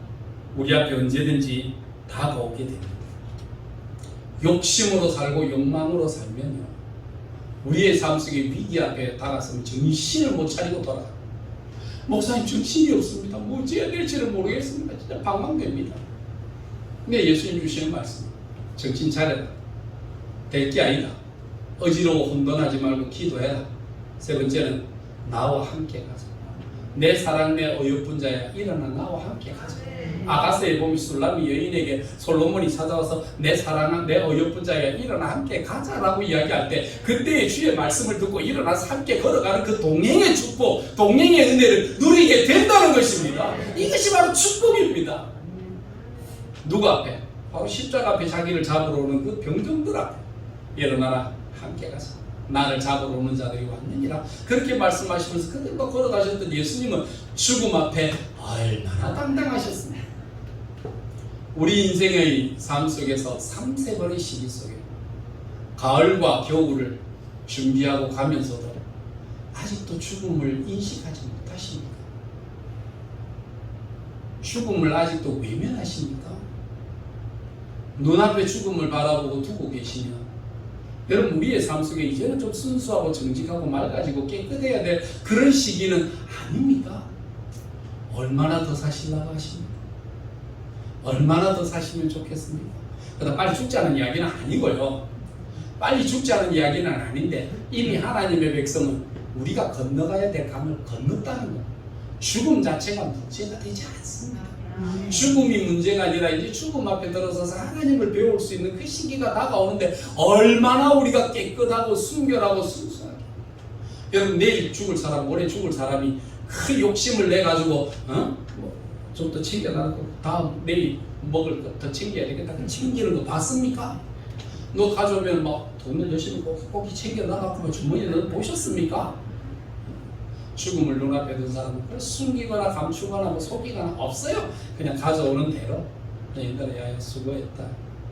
Speaker 1: 우리 앞에 언제든지 다가오게 됩니다. 욕심으로 살고 욕망으로 살면요 우리의 삶 속에 위기 앞에 다가서면 정신을 못 차리고 돌아갑니다. 목사님 정신이 없습니다. 뭐 어찌해야 될지를 모르겠습니다. 진짜 방황됩니다. 근데 예수님 주시는 말씀 정신 차려라. 될 게 아니다. 어지러워 혼돈하지 말고 기도해라. 세 번째는 나와 함께 가자. 내 사랑 내 어여쁜 자야 일어나 나와 함께 가자. 아가서에 보면 술람이 여인에게 솔로몬이 찾아와서 내 사랑한 내 어여쁜 자야 일어나 함께 가자라고 이야기할 때 그때의 주의 말씀을 듣고 일어나서 함께 걸어가는 그 동행의 축복, 동행의 은혜를 누리게 된다는 것입니다. 이것이 바로 축복입니다. 누구 앞에? 바로 십자가 앞에 자기를 잡으러 오는 그 병정들 앞에 일어나라 함께 가자. 나를 잡으러 오는 자들이 왔느니라. 그렇게 말씀하시면서 그들과 걸어가셨던 예수님은 죽음 앞에 얼마나 당당하셨습니까? 우리 인생의 삶 속에서 3-4번의 시기 속에 가을과 겨울을 준비하고 가면서도 아직도 죽음을 인식하지 못하십니까? 죽음을 아직도 외면하십니까? 눈앞에 죽음을 바라보고 두고 계시면 여러분 우리의 삶 속에 이제는 좀 순수하고 정직하고 맑아지고 깨끗해야 될 그런 시기는 아닙니까? 얼마나 더 사시려고 하십니까? 얼마나 더 사시면 좋겠습니까? 그러다 빨리 죽자는 이야기는 아니고요. 빨리 죽자는 이야기는 아닌데 이미 하나님의 백성은 우리가 건너가야 될 강을 건넜다는 것. 죽음 자체가 문제가 되지 않습니다. 죽음이 문제가 아니라 이제 죽음 앞에 들어서서 하나님을 배울 수 있는 그 시기가 다가오는데 얼마나 우리가 깨끗하고 순결하고 순수하게. 여러분 내일 죽을 사람, 모레 죽을 사람이 큰 욕심을 내 가지고 좀 더 챙겨놔고 다음 내일 먹을 거 더 챙겨야 되겠다. 그 챙기는 거 봤습니까? 너 가져오면 막 돈을 열심히 꼭꼭 챙겨놔갖고 주머니에 넣어 보셨습니까? 죽음을 눈앞에 둔 사람은 숨기거나 감추거나 뭐 속이거나 없어요. 그냥 가져오는 대로 얘들아 야 수고했다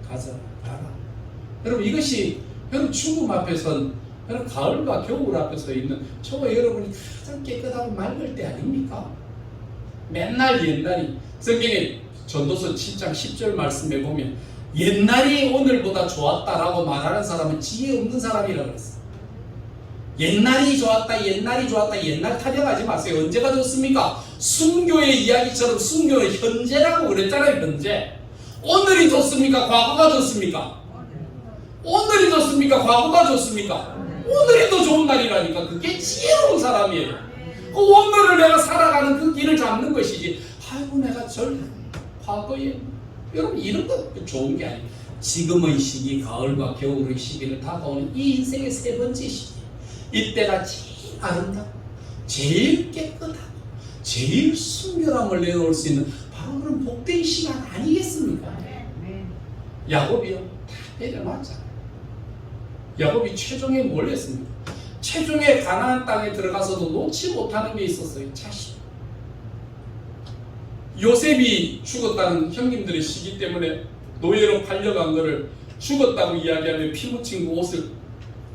Speaker 1: 가져라 가라. 여러분 이것이 여러분 죽음 앞에선 여러분 가을과 겨울 앞에서 있는 저거 여러분이 가장 깨끗하고 맑을 때 아닙니까? 맨날 옛날이 성경에 전도서 7장 10절 말씀에 보면 옛날이 오늘보다 좋았다라고 말하는 사람은 지혜 없는 사람이라고 그랬어. 옛날이 좋았다 옛날이 좋았다 옛날 타령하지 마세요. 언제가 좋습니까? 순교의 이야기처럼 순교는 현재라고 그랬잖아요. 현재. 오늘이 좋습니까? 과거가 좋습니까? 오늘이 좋습니까? 과거가 좋습니까? 오늘이 더 좋은 날이라니까. 그게 지혜로운 사람이에요. 그 오늘을 내가 살아가는 그 길을 잡는 것이지. 아이고 내가 과거에 여러분 이런 거 좋은 게 아니에요. 지금의 시기 가을과 겨울의 시기를 다가오는 이 인생의 세 번째 시기. 이때가 제일 아름답고 제일 깨끗하고 제일 순결함을 내놓을 수 있는 바로 그런 복된 시간 아니겠습니까? 야곱이요 다 내려놨잖아요. 야곱이 최종에 뭘 했습니까? 최종에 가나안 땅에 들어가서도 놓지 못하는 게 있었어요. 자식. 요셉이 죽었다는 형님들의 시기 때문에 노예로 팔려간 거를 죽었다고 이야기하며 피 묻힌 그 옷을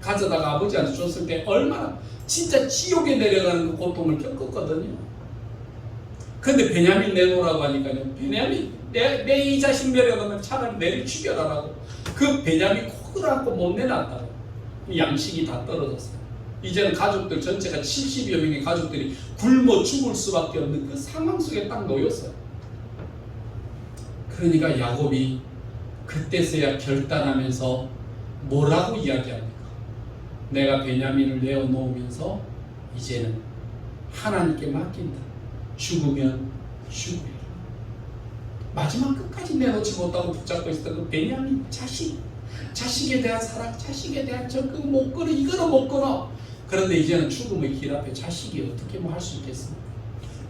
Speaker 1: 가져다가 아버지한테 줬을 때 얼마나 진짜 지옥에 내려가는 그 고통을 겪었거든요. 근데 베냐민 내놓으라고 하니까요. 베냐민 내 이 자식 내려가면 차라리 내를 죽여라라고. 그 베냐민 코를 안고 못 내놨다고. 양식이 다 떨어졌어요. 이제는 가족들 전체가 70여 명의 가족들이 굶어 죽을 수밖에 없는 그 상황 속에 딱 놓였어요. 그러니까 야곱이 그때서야 결단하면서 뭐라고 이야기합니까? 내가 베냐민을 내어놓으면서 이제는 하나님께 맡긴다. 죽으면 죽으리라. 마지막 끝까지 내놓지 못하고 붙잡고 있었던 그 베냐민 자식에 대한 사랑, 자식에 대한 적응 못 끊어. 이거는 못 끊어. 그런데 이제는 죽음의 길 앞에 자식이 어떻게 뭐 할 수 있겠습니까?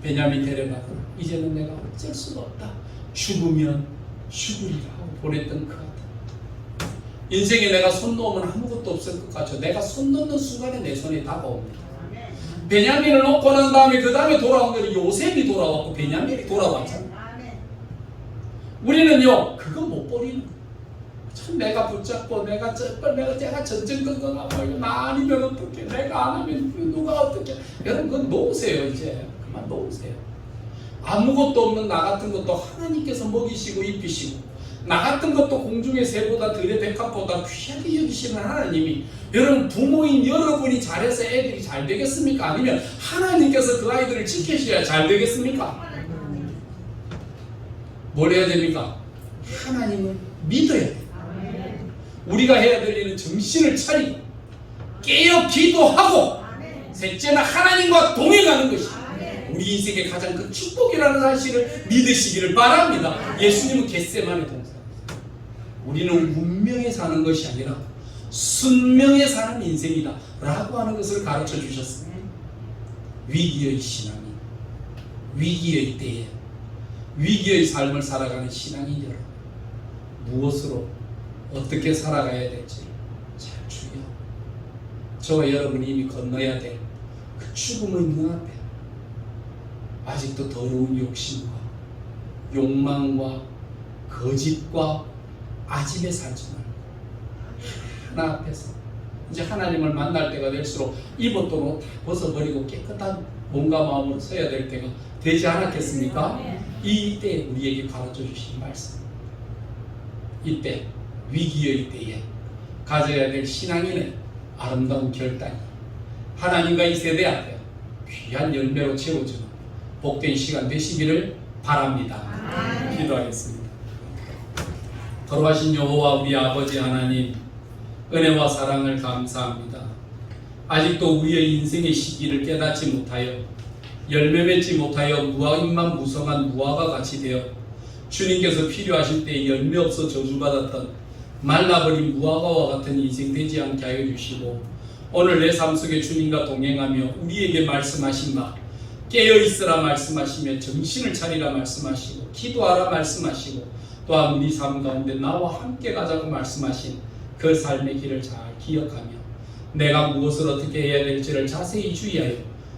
Speaker 1: 베냐민 데려가거나 이제는 내가 어쩔 수가 없다. 죽으면 죽으리라 하고 보냈던 그 아들. 인생에 내가 손 놓으면 아무것도 없을 것 같죠. 내가 손 놓는 순간에 내 손에 다가옵니다. 베냐민을 놓고 난 다음에 그 다음에 돌아온 건 요셉이 돌아왔고 베냐민이 돌아왔잖아요. 우리는요 그거 못 버리는 거예요. 참 내가 붙잡고 내가 전쟁긍긍하고 나 아니면 어떻게 내가 안 하면 누가 어떻게. 여러분 그건 놓으세요. 이제 그만 놓으세요. 아무것도 없는 나 같은 것도 하나님께서 먹이시고 입히시고 나 같은 것도 공중의 새보다 들의 백합보다 귀하게 여기시는 하나님이 여러분 부모인 여러분이 잘해서 애들이 잘 되겠습니까? 아니면 하나님께서 그 아이들을 지키셔야 잘 되겠습니까? 뭘 해야 됩니까? 하나님을 믿어야 돼요. 우리가 해야 될 일은 정신을 차리고 깨어 기도하고 셋째는 하나님과 동행하는 것이 우리 인생의 가장 큰 축복이라는 사실을 믿으시기를 바랍니다. 예수님은 겟세마네 동산. 우리는 운명에 사는 것이 아니라 순명에 사는 인생이다 라고 하는 것을 가르쳐 주셨습니다. 위기의 신앙이 위기의 때에 위기의 삶을 살아가는 신앙인 여러분, 무엇으로 어떻게 살아가야 될지 잘 중요해요. 저와 여러분이 이미 건너야 될 그 죽음의 눈앞에 아직도 더러운 욕심과 욕망과 거짓과 아집에 살지 말고 하나 앞에서 이제 하나님을 만날 때가 될수록 입었던 옷 다 벗어버리고 깨끗한 몸과 마음으로 서야 될 때가 되지 않았겠습니까? 이때 우리에게 가르쳐 주신 말씀, 이때 위기의 때에 가져야 될 신앙인의 아름다운 결단이 하나님과 이 세대 앞에 귀한 열매로 채워주는 복된 시간 되시기를 바랍니다. 기도하겠습니다. 걸어가신 여호와 우리 아버지 하나님, 은혜와 사랑을 감사합니다. 아직도 우리의 인생의 시기를 깨닫지 못하여 열매 맺지 못하여 무화과만 무성한 무화과 같이 되어 주님께서 필요하실 때 열매 없어 저주받았던 말라버린 무화과와 같은 인생 되지 않게 하여 주시고, 오늘 내 삶 속에 주님과 동행하며 우리에게 말씀하신 바 깨어있으라 말씀하시며 정신을 차리라 말씀하시고 기도하라 말씀하시고 또한 우리 삶 가운데 나와 함께 가자고 말씀하신 그 삶의 길을 잘 기억하며 내가 무엇을 어떻게 해야 될지를 자세히 주의하여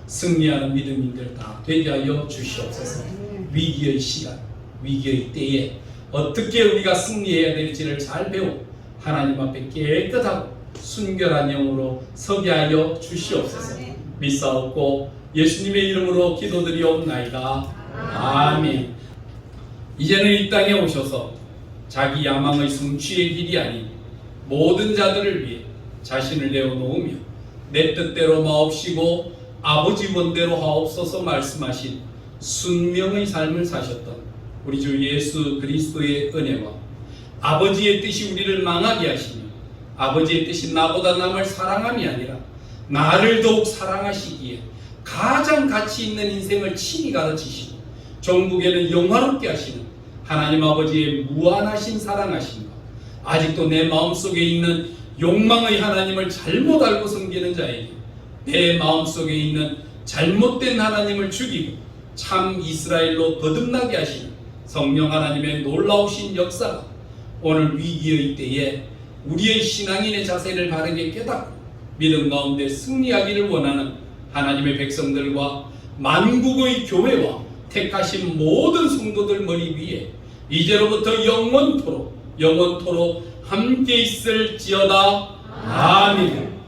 Speaker 1: 승리하는 믿음인들 다 되게 하여 주시옵소서. 위기의 시간, 위기의 때에 어떻게 우리가 승리해야 될지를 잘 배워 하나님 앞에 깨끗하고 순결한 영으로 서게 하여 주시옵소서. 믿사옵고 예수님의 이름으로 기도드리옵나이다. 아멘. 이제는 이 땅에 오셔서 자기 야망의 성취의 길이 아닌 모든 자들을 위해 자신을 내어놓으며 내 뜻대로 마옵시고 아버지 원대로 하옵소서 말씀하신 순명의 삶을 사셨던 우리 주 예수 그리스도의 은혜와 아버지의 뜻이 우리를 망하게 하시며 아버지의 뜻이 나보다 남을 사랑함이 아니라 나를 더욱 사랑하시기에 가장 가치 있는 인생을 친히 가르치시고 종국에는 영화롭게 하시는 하나님 아버지의 무한하신 사랑하심과 아직도 내 마음속에 있는 욕망의 하나님을 잘못 알고 섬기는 자에게 내 마음속에 있는 잘못된 하나님을 죽이고 참 이스라엘로 거듭나게 하시는 성령 하나님의 놀라우신 역사가 오늘 위기의 때에 우리의 신앙인의 자세를 바르게 깨닫고 믿음 가운데 승리하기를 원하는 하나님의 백성들과 만국의 교회와 택하신 모든 성도들 머리 위에 이제로부터 영원토록 함께 있을지어다. 아멘.